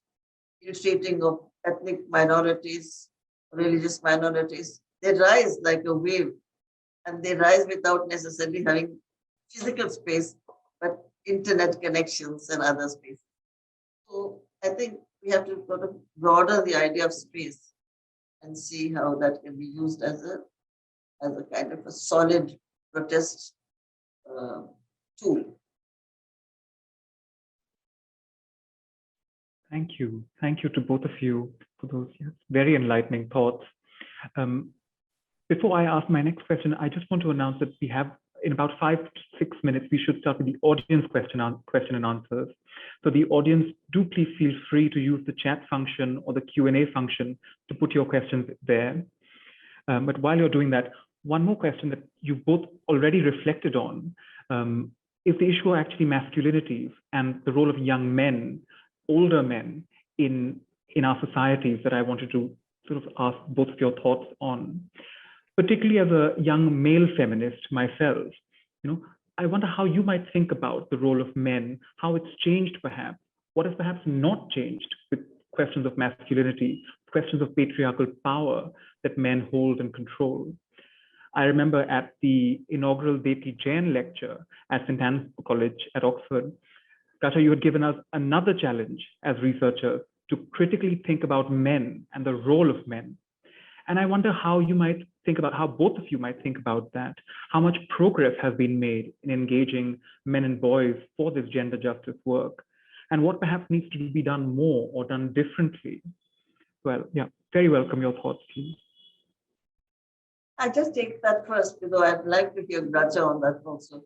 treating of ethnic minorities, religious minorities. They rise like a wave, and they rise without necessarily having physical space, but internet connections and other spaces. So I think we have to sort of broaden the idea of space and see how that can be used as a kind of a solid protest tool. Thank you. Thank you to both of you for those very enlightening thoughts. Before I ask my next question, I just want to announce that we have, in about 5 to 6 minutes, we should start with the audience question and answers. So the audience, do please feel free to use the chat function or the Q&A function to put your questions there. But while you're doing that, one more question that you both already reflected on is the issue of actually masculinities and the role of young men, older men in our societies that I wanted to sort of ask both of your thoughts on. Particularly as a young male feminist myself, I wonder how you might think about the role of men, how it's changed perhaps, what has perhaps not changed with questions of masculinity, questions of patriarchal power that men hold and control. I remember at the inaugural Devaki Jain lecture at St. Anne's College at Oxford, Graça, you had given us another challenge as researchers to critically think about men and the role of men. And I wonder how you might think about, how both of you might think about that, how much progress has been made in engaging men and boys for this gender justice work, and what perhaps needs to be done more or done differently. Well, yeah, very welcome your thoughts, please. I just take that first, because I'd like to hear Graça on that also.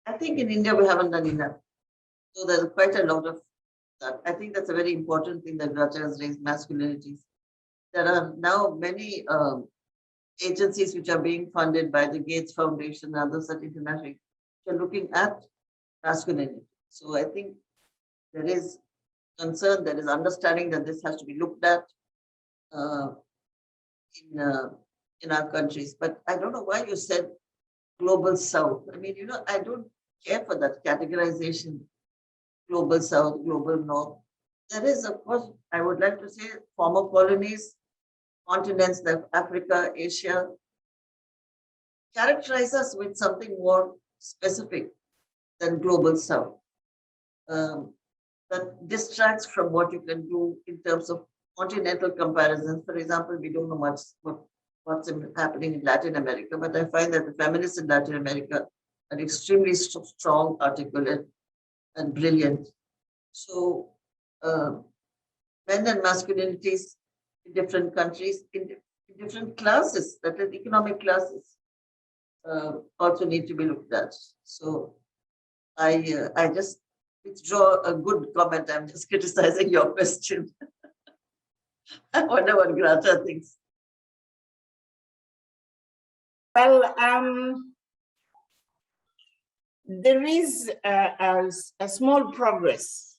I think in India we haven't done enough. So there's quite a lot of that. I think that's a very important thing that Graça has raised, masculinities. There are now many agencies which are being funded by the Gates Foundation and others at international, which are looking at masculinity. So I think there is concern, there is understanding that this has to be looked at in our countries. But I don't know why you said global south. I mean, I don't care for that categorization, global south, global north. There is, of course, I would like to say former colonies, continents like Africa, Asia, characterize us with something more specific than global south. That distracts from what you can do in terms of continental comparisons. For example, we don't know much what's happening in Latin America, but I find that the feminists in Latin America are extremely strong, articulate, and brilliant. So men and masculinities in different countries, in different classes, that is economic classes, also need to be looked at. So I just withdraw a good comment. I'm just criticizing your question. I wonder what Graça thinks. Well, there is a small progress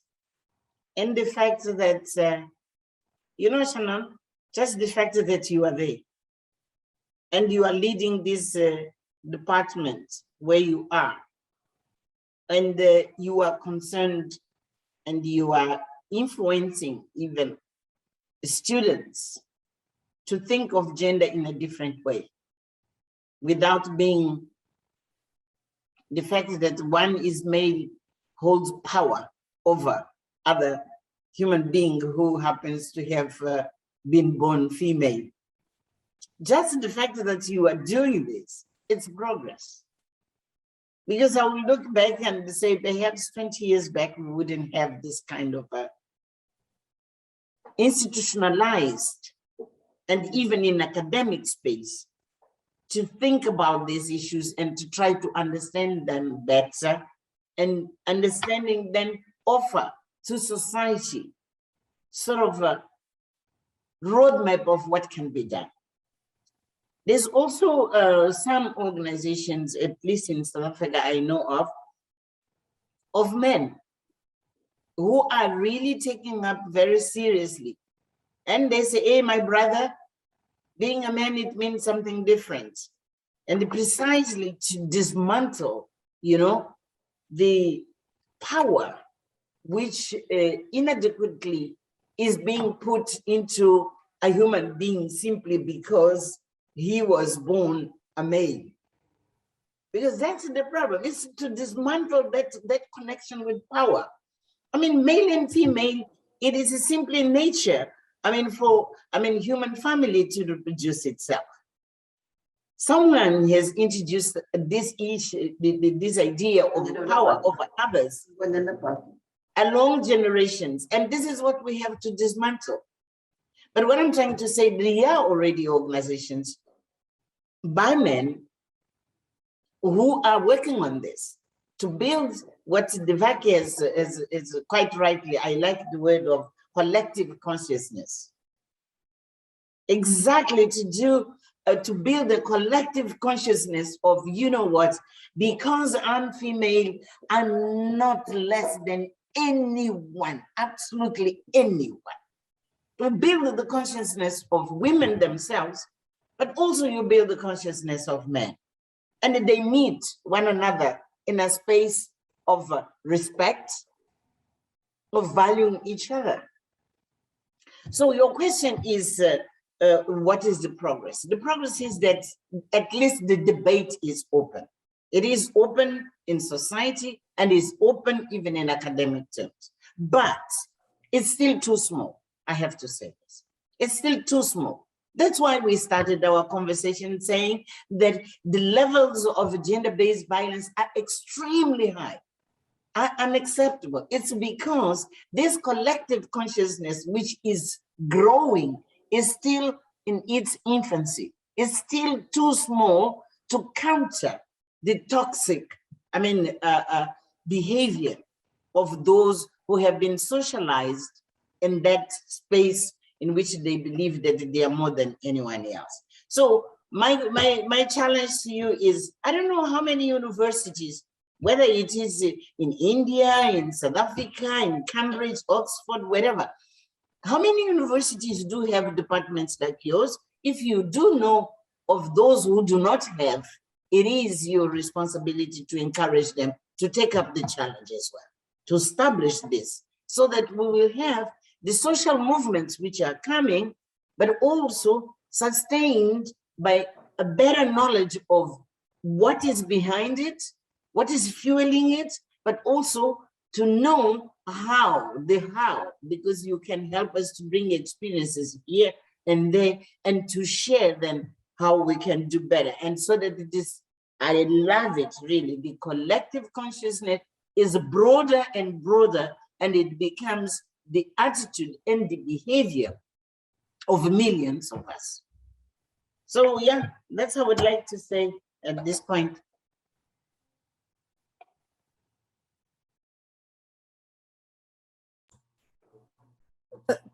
in the fact that, Shannon, just the fact that you are there and you are leading this department where you are, and you are concerned and you are influencing even students to think of gender in a different way, without being the fact that one is male holds power over other human being who happens to have been born female. Just the fact that you are doing this, it's progress. Because I will look back and say perhaps 20 years back, we wouldn't have this kind of institutionalized, and even in academic space, to think about these issues and to try to understand them better, and understanding then offer to society sort of a roadmap of what can be done. There's also some organizations, at least in South Africa, I know of men who are really taking up very seriously. And they say, hey, my brother, being a man, it means something different. And precisely to dismantle, the power which inadequately is being put into a human being simply because he was born a male. Because that's the problem, it's to dismantle that connection with power. I mean, male and female, it is simply nature. I mean, human family to reproduce itself. someone has introduced this issue, this idea of power over others along generations. And this is what we have to dismantle. But what I'm trying to say, there are already organizations by men who are working on this to build what Devaki is quite rightly, I like the word of collective consciousness. Exactly, to build a collective consciousness of, you know what, because I'm female, I'm not less than anyone, absolutely anyone. To build the consciousness of women themselves, but also you build the consciousness of men. And they meet one another in a space of respect, of valuing each other. So your question is, what is the progress? The progress is that at least the debate is open. It is open in society and is open even in academic terms. But it's still too small, I have to say this. It's still too small. That's why we started our conversation saying that the levels of gender-based violence are extremely high, are unacceptable. It's because this collective consciousness, which is growing, is still in its infancy. It's still too small to counter the toxic, behavior of those who have been socialized in that space in which they believe that they are more than anyone else. So my challenge to you is, I don't know how many universities, whether it is in India, in South Africa, in Cambridge, Oxford, wherever, how many universities do have departments like yours? If you do know of those who do not have, it is your responsibility to encourage them to take up the challenge as well, to establish this, so that we will have the social movements which are coming, but also sustained by a better knowledge of what is behind it, what is fueling it, but also to know how, because you can help us to bring experiences here and there and to share them how we can do better. And so that it is, I love it really, the collective consciousness is broader and broader, and it becomes the attitude and the behavior of millions of us. So yeah, that's how I would like to say at this point.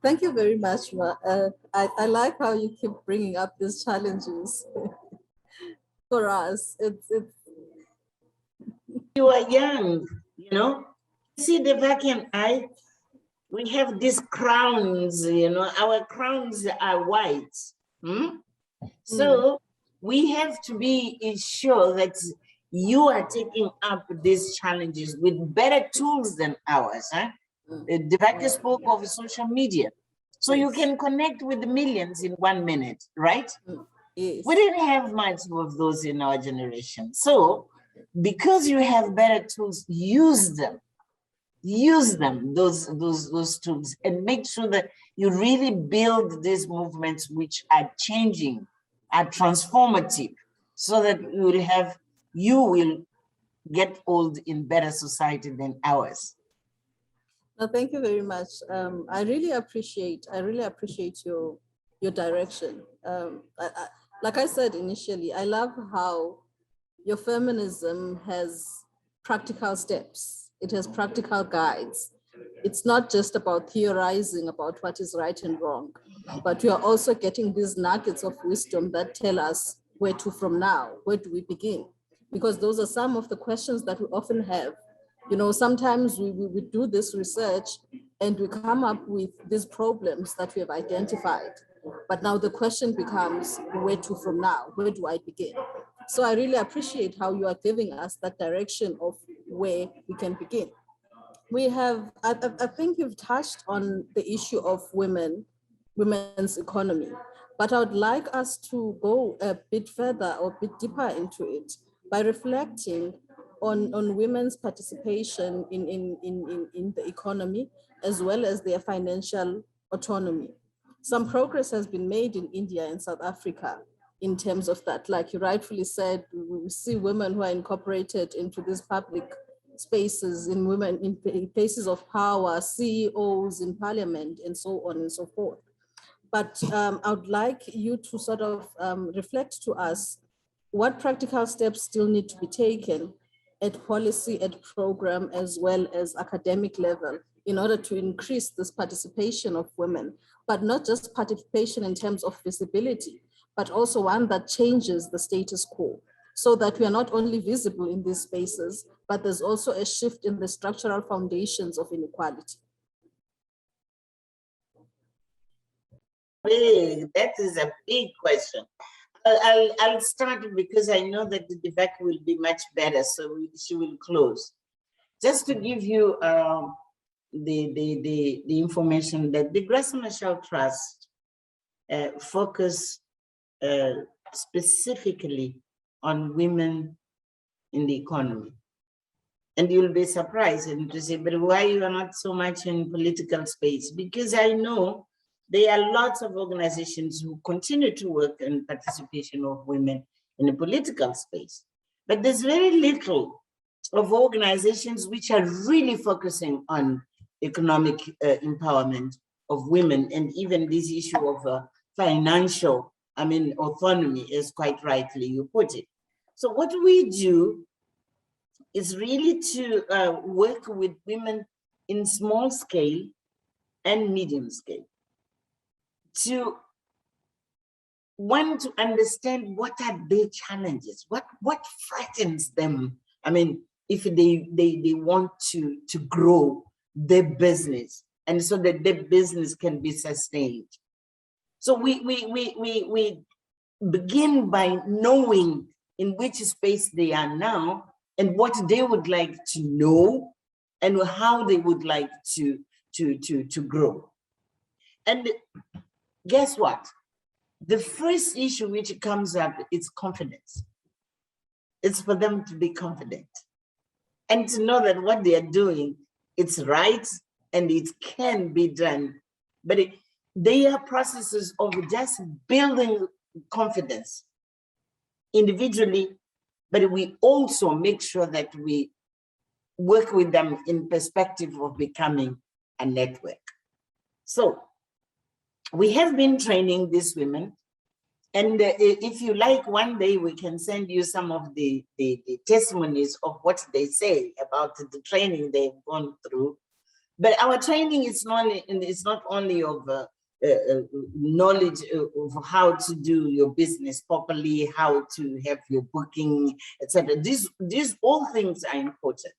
Thank you very much, Ma. I like how you keep bringing up these challenges for us. It's You are young, you know. See, Devaki and I, we have these crowns, you know, our crowns are white. So we have to be sure that you are taking up these challenges with better tools than ours. Devaki spoke of social media. So you can connect with the millions in 1 minute, right? Yes. We didn't have much of those in our generation. So because you have better tools, use them, those tools, and make sure that you really build these movements which are changing, are transformative, so that you will get old in better society than ours. No, thank you very much. I really appreciate your direction. Like I said initially, I love how your feminism has practical steps. It has practical guides. It's not just about theorizing about what is right and wrong, but we are also getting these nuggets of wisdom that tell us where to from now, where do we begin? Because those are some of the questions that we often have. You know, sometimes we do this research and we come up with these problems that we have identified. But now the question becomes, where to from now? Where do I begin? So I really appreciate how you are giving us that direction of where we can begin. We have, I think you've touched on the issue of women's economy, but I would like us to go a bit further or a bit deeper into it by reflecting on women's participation in the economy, as well as their financial autonomy. Some progress has been made in India and South Africa, in terms of that. Like you rightfully said, we see women who are incorporated into these public spaces, in women in places of power, CEOs in parliament, and so on and so forth. But I would like you to sort of reflect to us what practical steps still need to be taken at policy, at program, as well as academic level in order to increase this participation of women, but not just participation in terms of visibility, but also one that changes the status quo, so that we are not only visible in these spaces, but there's also a shift in the structural foundations of inequality. That is a big question. I'll start because I know that the Devaki will be much better, so she will close. Just to give you the information that the Graça Machel Trust focus specifically on women in the economy. And you'll be surprised and to say, but why you are not so much in political space? Because I know there are lots of organizations who continue to work in participation of women in the political space. But there's very little of organizations which are really focusing on economic empowerment of women, and even this issue of financial, autonomy, as quite rightly you put it. So what we do is really to work with women in small scale and medium scale, to want to understand what are their challenges, what frightens them. If they want to grow their business, and so that their business can be sustained. So we begin by knowing in which space they are now and what they would like to know and how they would like to grow. And guess what? The first issue which comes up is confidence. It's for them to be confident and to know that what they are doing, it's right and it can be done. But they are processes of just building confidence individually, but we also make sure that we work with them in perspective of becoming a network. So we have been training these women, and if you like, one day we can send you some of the testimonies of what they say about the training they've gone through. But our training is not only of knowledge of how to do your business properly, how to have your booking, etc. These all things are important.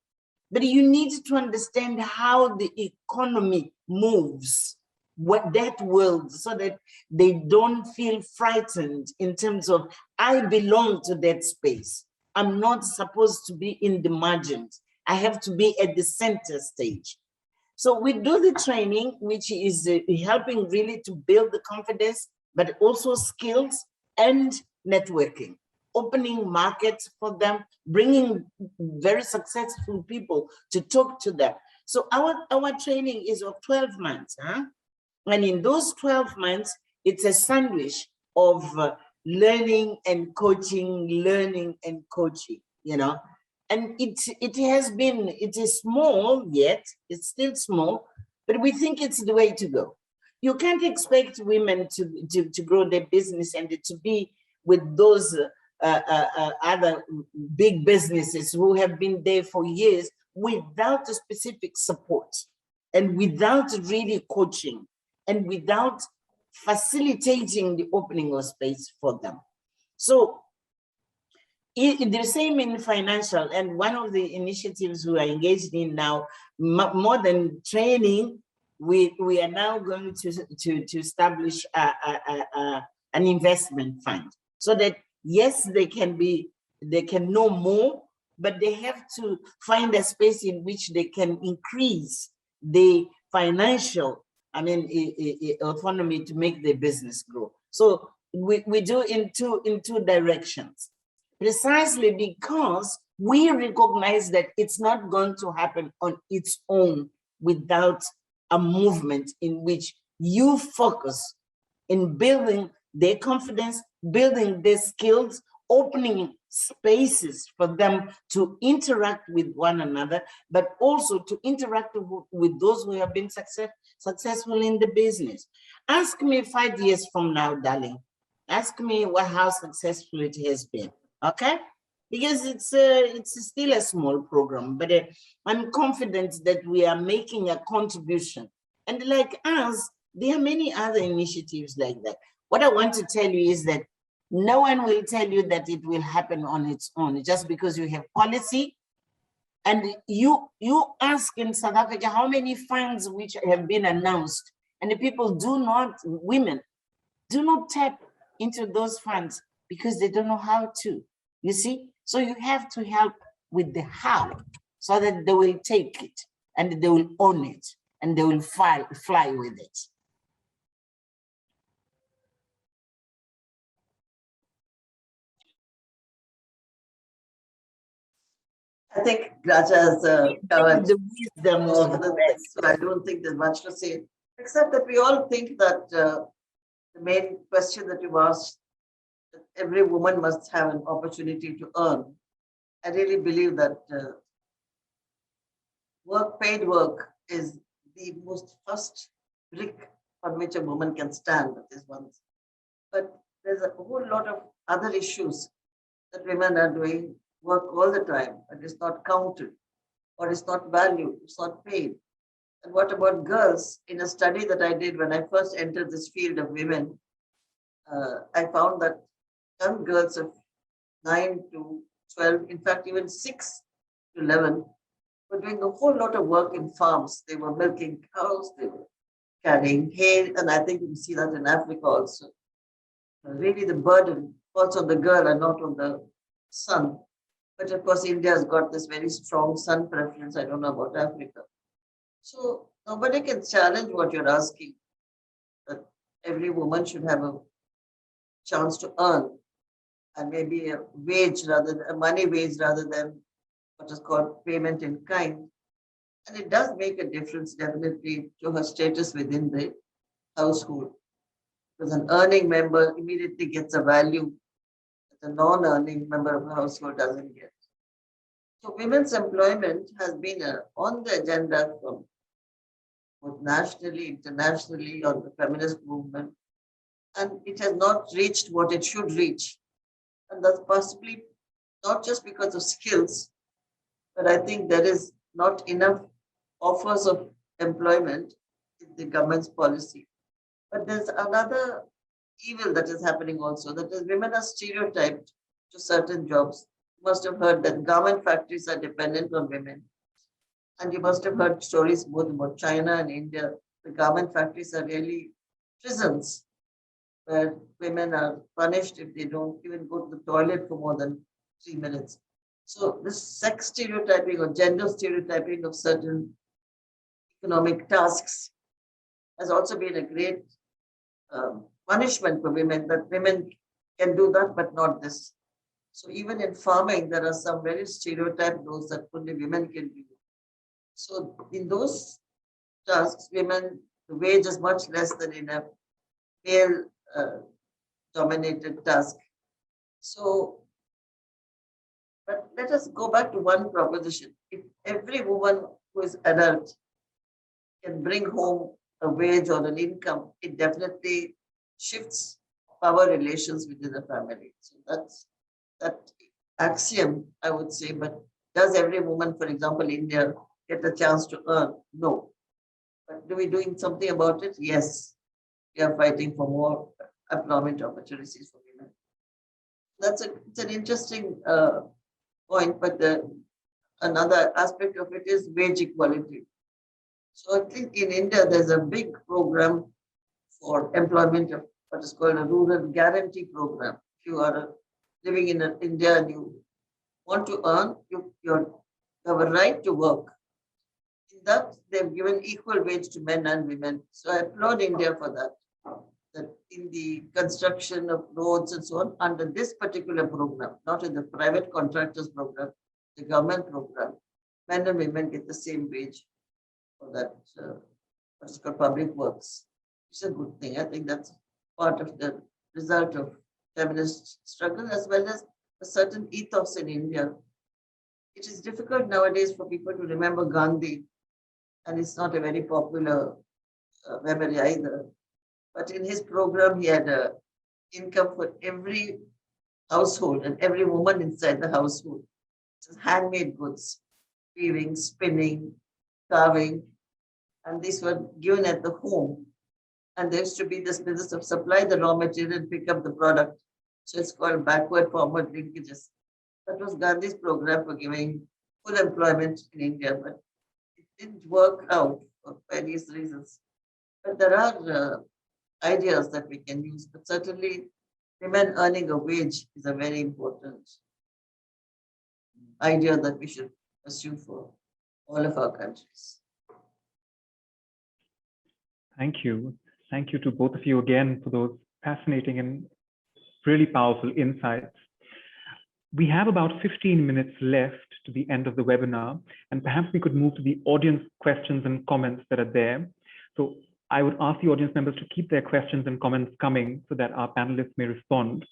But you need to understand how the economy moves, what that world, so that they don't feel frightened in terms of, I belong to that space. I'm not supposed to be in the margins. I have to be at the center stage. So we do the training, which is helping really to build the confidence, but also skills and networking, opening markets for them, bringing very successful people to talk to them. So our training is of 12 months. And in those 12 months, it's a sandwich of learning and coaching, And it is small yet, it's still small, but we think it's the way to go. You can't expect women to grow their business and to be with those other big businesses who have been there for years without a specific support and without really coaching and without facilitating the opening of space for them. So the same in financial, and one of the initiatives we are engaged in now, more than training, we are now going to establish an investment fund, so that yes, they can know more, but they have to find a space in which they can increase the financial, autonomy to make their business grow. So we do in two directions. Precisely because we recognize that it's not going to happen on its own without a movement in which you focus in building their confidence, building their skills, opening spaces for them to interact with one another, but also to interact with those who have been successful in the business. Ask me 5 years from now, darling. Ask me how successful it has been, okay? Because it's still a small program, but I'm confident that we are making a contribution. And like us, there are many other initiatives like that. What I want to tell you is that no one will tell you that it will happen on its own just because you have policy. And you ask in South Africa how many funds which have been announced, and the people women do not tap into those funds because they don't know how to, you see? So you have to help with the how, so that they will take it and they will own it and they will fly with it. I think Graça has covered The wisdom most of of the the things, so I don't think there's much to say, except that we all think that the main question that you asked, that every woman must have an opportunity to earn. I really believe that paid work is the most first brick on which a woman can stand. That is one. But there's a whole lot of other issues that women are doing work all the time, but it's not counted, or it's not valued, it's not paid. And what about girls? In a study that I did when I first entered this field of women, I found that young girls of 9 to 12, in fact, even 6 to 11, were doing a whole lot of work in farms. They were milking cows, they were carrying hay, and I think you can see that in Africa also. Really, the burden falls on the girl and not on the son. But of course, India has got this very strong son preference. I don't know about Africa. So nobody can challenge what you're asking, that every woman should have a chance to earn, and maybe a money wage rather than what is called payment in kind. And it does make a difference definitely to her status within the household. Because an earning member immediately gets a value that a non-earning member of the household doesn't get. So women's employment has been on the agenda from both nationally, internationally, on the feminist movement, and it has not reached what it should reach. And that's possibly not just because of skills, but I think there is not enough offers of employment in the government's policy. But there's another evil that is happening also, that is women are stereotyped to certain jobs. You must have heard that garment factories are dependent on women. And you must have heard stories both about China and India. The garment factories are really prisons where women are punished if they don't even go to the toilet for more than 3 minutes. So this sex stereotyping or gender stereotyping of certain economic tasks has also been a great punishment for women, that women can do that, but not this. So even in farming, there are some very stereotyped roles that only women can do. So in those tasks, women, the wage is much less than in a male dominated task. So, but let us go back to one proposition. If every woman who is adult can bring home a wage or an income, it definitely shifts power relations within the family. So that's that axiom, I would say. But does every woman, for example, India, get a chance to earn? No. But do we doing something about it? Yes. We are fighting for more employment opportunities for women. It's an interesting point, but another aspect of it is wage equality. So I think in India, there's a big program for employment of what is called a rural guarantee program. If you are living in India and you want to earn, you have a right to work. In that, they've given equal wage to men and women. So I applaud India for that. That in the construction of roads and so on, under this particular program, not in the private contractors program, the government program, men and women get the same wage for that, what's called public works. It's a good thing. I think that's part of the result of feminist struggle as well as a certain ethos in India. It is difficult nowadays for people to remember Gandhi, and it's not a very popular memory either. But in his program, he had an income for every household and every woman inside the household. So handmade goods, weaving, spinning, carving, and these were given at the home. And there used to be this business of supply the raw material and pick up the product. So it's called backward forward linkages. That was Gandhi's program for giving full employment in India, but it didn't work out for various reasons. But there are ideas that we can use, but certainly women earning a wage is a very important idea that we should pursue for all of our countries. Thank you. Thank you to both of you again for those fascinating and really powerful insights. We have about 15 minutes left to the end of the webinar, and perhaps we could move to the audience questions and comments that are there. So I would ask the audience members to keep their questions and comments coming so that our panelists may respond.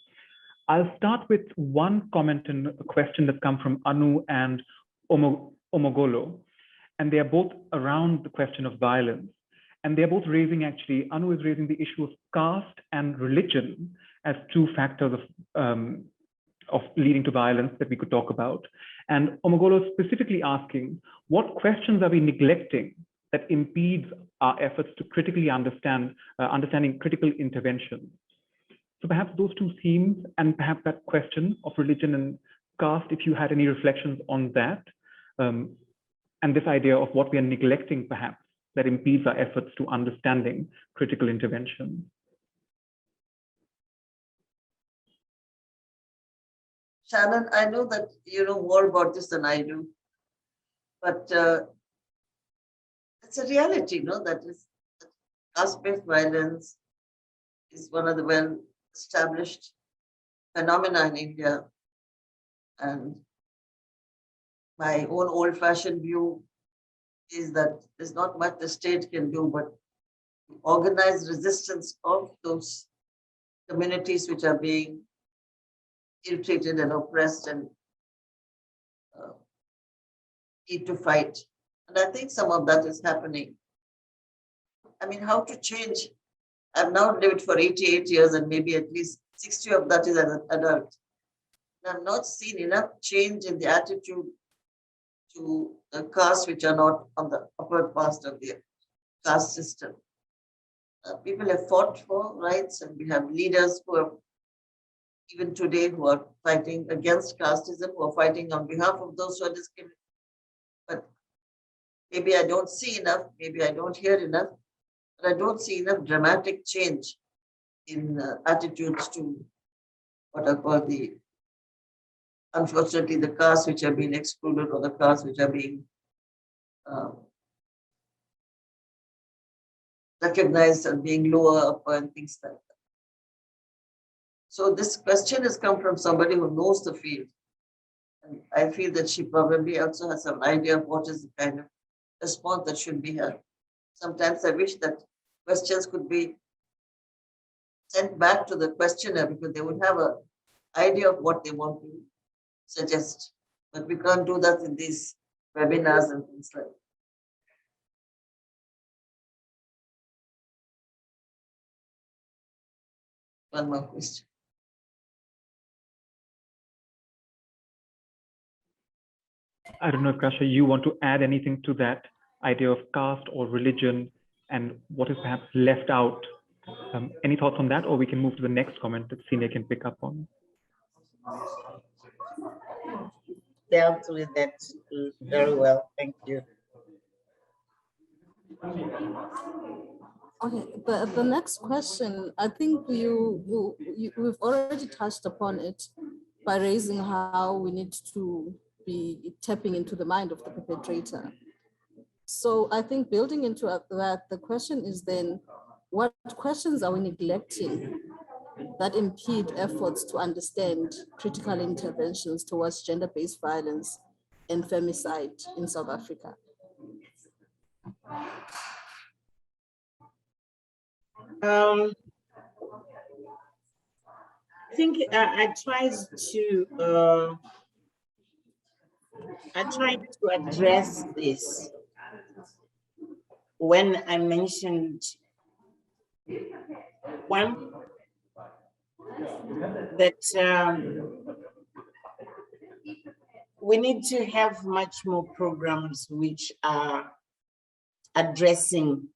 I'll start with one comment and a question that's come from Anu and Omogolo, and they are both around the question of violence. And they're both raising, actually, Anu is raising the issue of caste and religion as two factors of leading to violence that we could talk about. And Omogolo is specifically asking, what questions are we neglecting that impedes our efforts to critically understanding critical intervention? So perhaps those two themes and perhaps that question of religion and caste, if you had any reflections on that, and this idea of what we are neglecting perhaps that impedes our efforts to understanding critical intervention. Shannon, I know that you know more about this than I do, but it's a reality, no? That is, caste-based violence is one of the well-established phenomena in India. And my own old-fashioned view is that there's not much the state can do, but organize resistance of those communities which are being ill-treated and oppressed and need to fight. And I think some of that is happening. I mean, how to change? I've now lived for 88 years and maybe at least 60 of that is as an adult. And I've not seen enough change in the attitude to the castes which are not on the upper part of the caste system. People have fought for rights, and we have leaders who are, even today, who are fighting against casteism, who are fighting on behalf of those who are discriminated. But maybe I don't see enough, maybe I don't hear enough, but I don't see enough dramatic change in attitudes to what are called the, unfortunately, the castes which are being excluded or the castes which are being recognized as being lower, upper, and things like that. So this question has come from somebody who knows the field. And I feel that she probably also has some idea of what is the kind of response that should be had. Sometimes I wish that questions could be sent back to the questioner because they would have an idea of what they want to suggest. But we can't do that in these webinars and things like that. One more question. I don't know if Graça, you want to add anything to that idea of caste or religion and what is perhaps left out. Any thoughts on that, or we can move to the next comment that Sine can pick up on. Dealt with that very well. Thank you. Okay, the next question, I think we've already touched upon it by raising how we need to be tapping into the mind of the perpetrator. So I think building into that, the question is then, what questions are we neglecting that impede efforts to understand critical interventions towards gender-based violence and femicide in South Africa? I think I tried to address this when I mentioned one, that we need to have much more programs which are addressing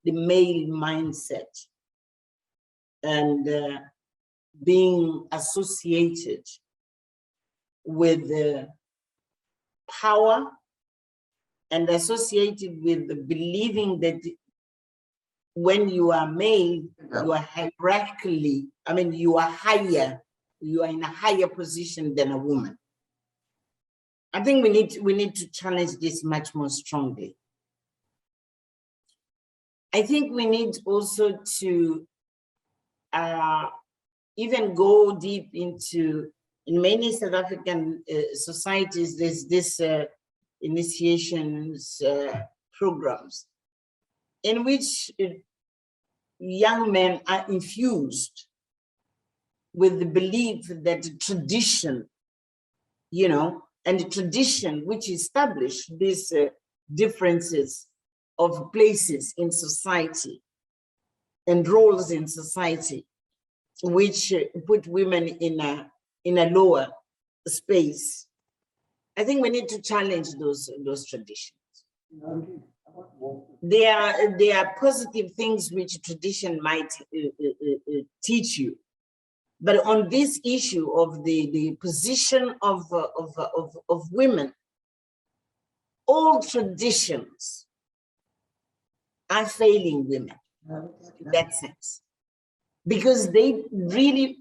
the male mindset and being associated with power and associated with the believing that when you are male, you are hierarchically, you are higher, you are in a higher position than a woman. I think we need to challenge this much more strongly. I think we need also to even go deep into, in many South African societies, there's this initiations programs in which young men are infused with the belief that tradition, and the tradition which established these differences of places in society and roles in society, which put women in a lower space. I think we need to challenge those traditions. There are positive things which tradition might teach you, but on this issue of the position of women, all traditions are failing women in that sense, because they really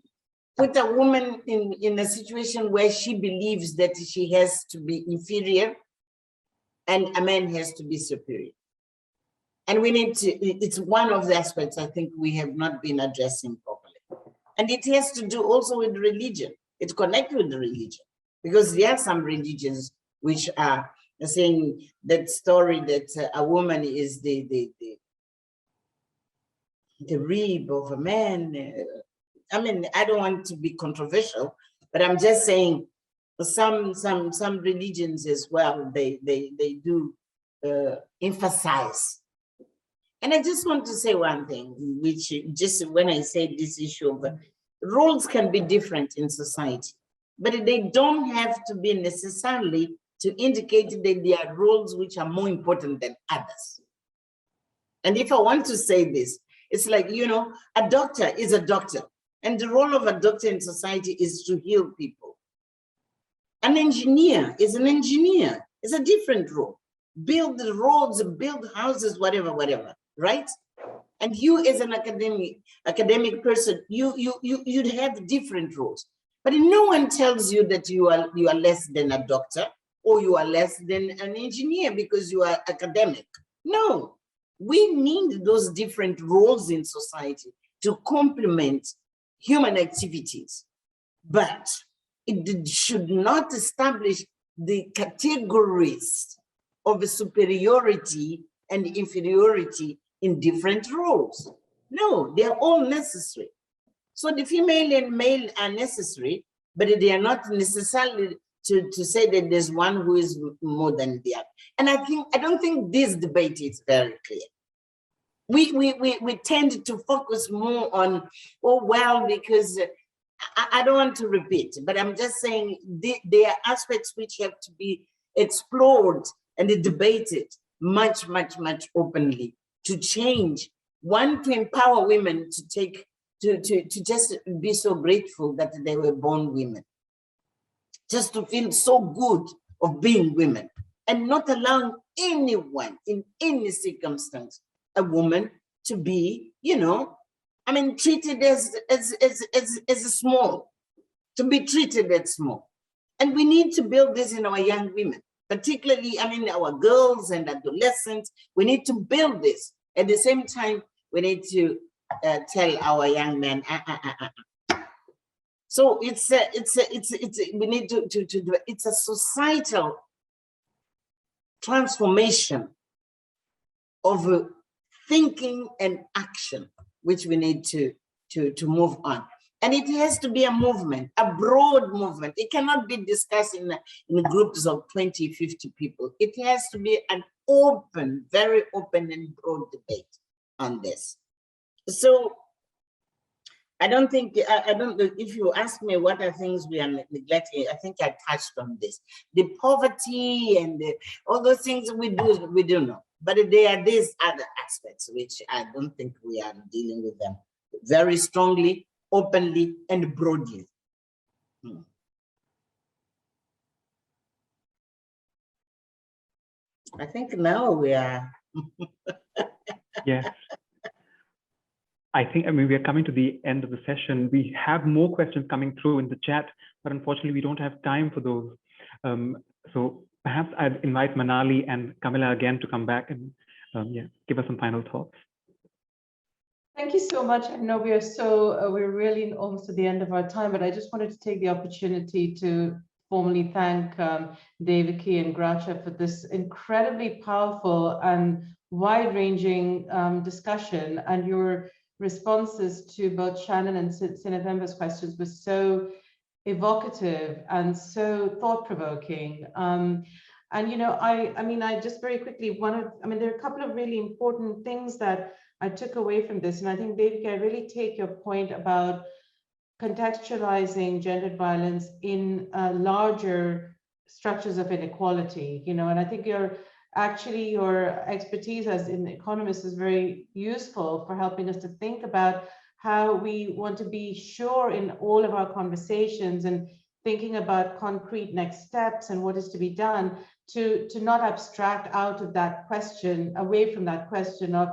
put a woman in a situation where she believes that she has to be inferior and a man has to be superior. And we need to, it's one of the aspects I think we have not been addressing properly. And it has to do also with religion. It's connected with the religion, because there are some religions which are saying that story that a woman is the rib of a man. I don't want to be controversial, but I'm just saying some religions as well, they do emphasize. And I just want to say one thing, which just when I say this issue of roles can be different in society, but they don't have to be necessarily to indicate that there are roles which are more important than others. And if I want to say this, it's like, a doctor is a doctor, and the role of a doctor in society is to heal people. An engineer is an engineer. It's a different role. Build the roads, build houses, whatever, right? And you as an academic person, you'd have different roles. But no one tells you that you are less than a doctor or you are less than an engineer because you are academic. No, we need those different roles in society to complement human activities, but it should not establish the categories of superiority and inferiority in different roles. No, they are all necessary. So the female and male are necessary, but they are not necessarily to say that there's one who is more than the other. And I don't think this debate is very clear. We tend to focus more on, because I don't want to repeat, but I'm just saying there are aspects which have to be explored and debated much openly to change. One, to empower women to just be so grateful that they were born women, just to feel so good of being women, and not allowing anyone in any circumstance, a woman, to be, treated as small, to be treated as small. And we need to build this in our young women, particularly, our girls and adolescents. We need to build this. At the same time, we need to tell our young men, So we need to do, it's a societal transformation of thinking and action, which we need to move on. And it has to be a movement, a broad movement. It cannot be discussed in groups of 20, 50 people. It has to be an open, very open and broad debate on this. So I don't think, if you ask me what are things we are neglecting, I think I touched on this. The poverty and all those things we do know. But there are these other aspects which I don't think we are dealing with them very strongly, openly, and broadly. I think now we are. Yes. I mean, we are coming to the end of the session. We have more questions coming through in the chat, but unfortunately we don't have time for those. So perhaps I'd invite Manali and Camilla again to come back and give us some final thoughts. Thank you so much. I know we're really almost at the end of our time, but I just wanted to take the opportunity to formally thank Devaki and Graça for this incredibly powerful and wide-ranging discussion, and your responses to both Shannon and Sinethemba's questions were so evocative and so thought-provoking. And I just very quickly there are a couple of really important things that I took away from this, and I think, Devaki, I really take your point about contextualizing gendered violence in larger structures of inequality, and I think your expertise as an economist is very useful for helping us to think about how we want to be sure in all of our conversations and thinking about concrete next steps and what is to be done to not abstract out of that question, away from that question of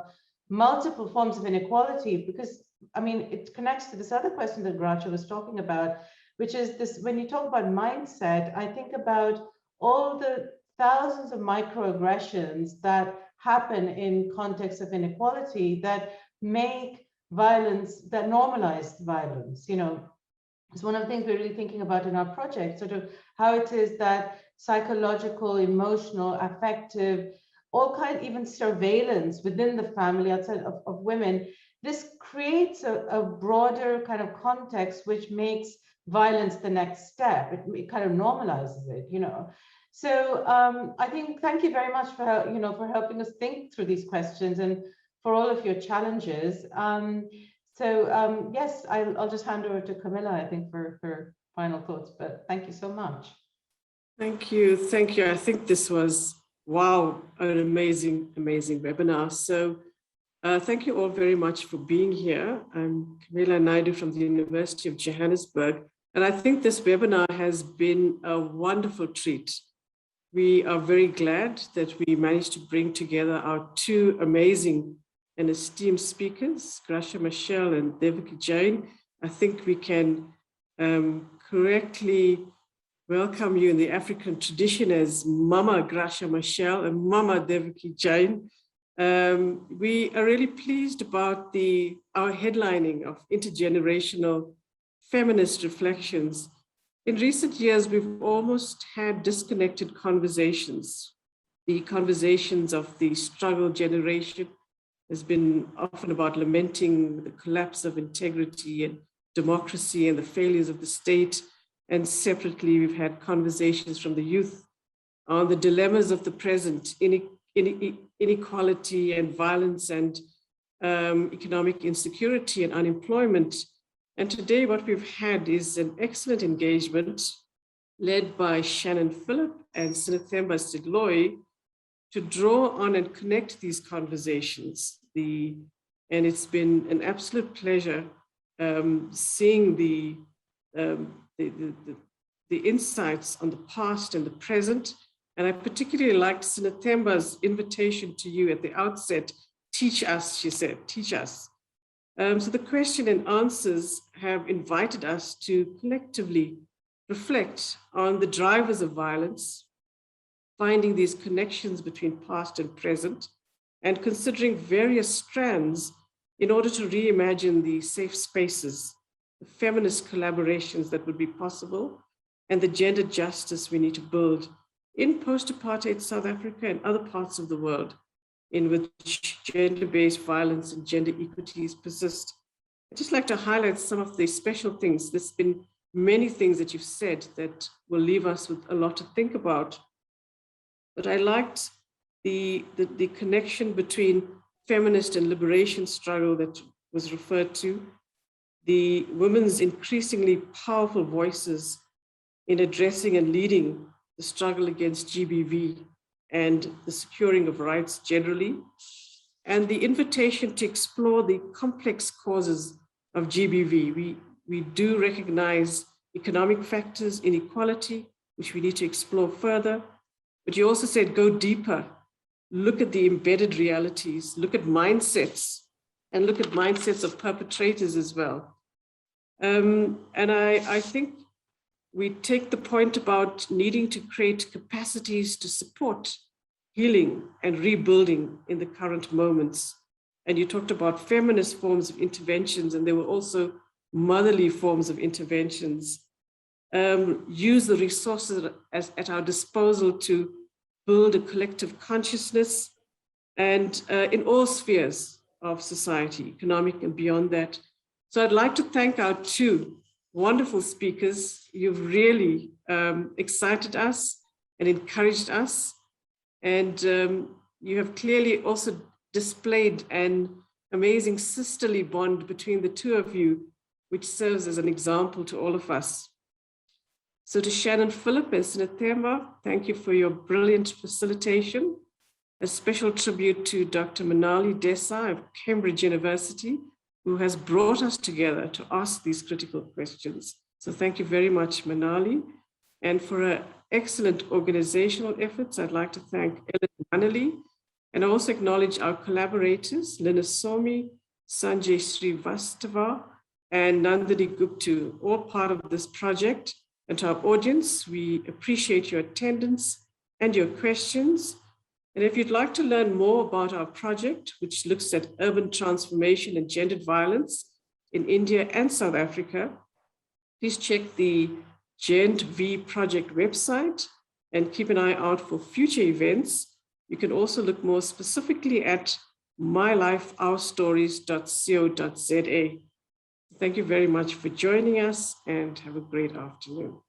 multiple forms of inequality, because it connects to this other question that Graça was talking about, which is this: when you talk about mindset, I think about all the thousands of microaggressions that happen in context of inequality that make violence, that normalize violence. It's one of the things we're really thinking about in our project, sort of how it is that psychological, emotional, affective, all kinds, even surveillance within the family outside of women, this creates a broader kind of context which makes violence the next step. It kind of normalizes it, So I think, thank you very much for helping us think through these questions and for all of your challenges. Yes, I'll just hand over to Camilla, I think, for her final thoughts, but thank you so much. Thank you. I think this was, wow, an amazing webinar. So thank you all very much for being here. I'm Camilla Naidu from the University of Johannesburg, and I think this webinar has been a wonderful treat. We are very glad that we managed to bring together our two amazing and esteemed speakers, Graça Machel and Devaki Jain. I think we can correctly welcome you in the African tradition as Mama Graça Machel and Mama Devaki Jain. We are really pleased about our headlining of Intergenerational Feminist Reflections. In recent years, we've almost had disconnected conversations. The conversations of the struggle generation has been often about lamenting the collapse of integrity and democracy and the failures of the state. And separately, we've had conversations from the youth on the dilemmas of the present, inequality and violence and economic insecurity and unemployment. And today what we've had is an excellent engagement led by Shannon Philip and Sinethemba Sidloyi to draw on and connect these conversations. And it's been an absolute pleasure seeing the insights on the past and the present. And I particularly liked Sinethemba's invitation to you at the outset. Teach us, she said, teach us. So the question and answers have invited us to collectively reflect on the drivers of violence, finding these connections between past and present, and considering various strands in order to reimagine the safe spaces, the feminist collaborations that would be possible, and the gender justice we need to build in post-apartheid South Africa and other parts of the world in which gender-based violence and gender equities persist. I'd just like to highlight some of the special things. There's been many things that you've said that will leave us with a lot to think about. But I liked the connection between feminist and liberation struggle that was referred to, the women's increasingly powerful voices in addressing and leading the struggle against GBV and the securing of rights generally, and the invitation to explore the complex causes of GBV. We do recognize economic factors, inequality, which we need to explore further, but you also said go deeper, look at the embedded realities, look at mindsets, and look at mindsets of perpetrators as well. And I think we take the point about needing to create capacities to support healing and rebuilding in the current moments. And you talked about feminist forms of interventions, and there were also motherly forms of interventions. Use the resources at our disposal to build a collective consciousness, and in all spheres of society, economic and beyond that. So I'd like to thank our two wonderful speakers. You've really excited us and encouraged us. And you have clearly also displayed an amazing sisterly bond between the two of you, which serves as an example to all of us. So to Shannon Philip and Sinethemba, thank you for your brilliant facilitation. A special tribute to Dr. Manali Desai of Cambridge University, who has brought us together to ask these critical questions. So thank you very much, Manali. And for her excellent organizational efforts, I'd like to thank Ellen Manali, and also acknowledge our collaborators, Lina Somi, Sanjay Srivastava, and Nandini Guptu, all part of this project. And to our audience, we appreciate your attendance and your questions. And if you'd like to learn more about our project, which looks at urban transformation and gendered violence in India and South Africa, please check the GendV Project website and keep an eye out for future events. You can also look more specifically at mylifeourstories.co.za. Thank you very much for joining us, and have a great afternoon.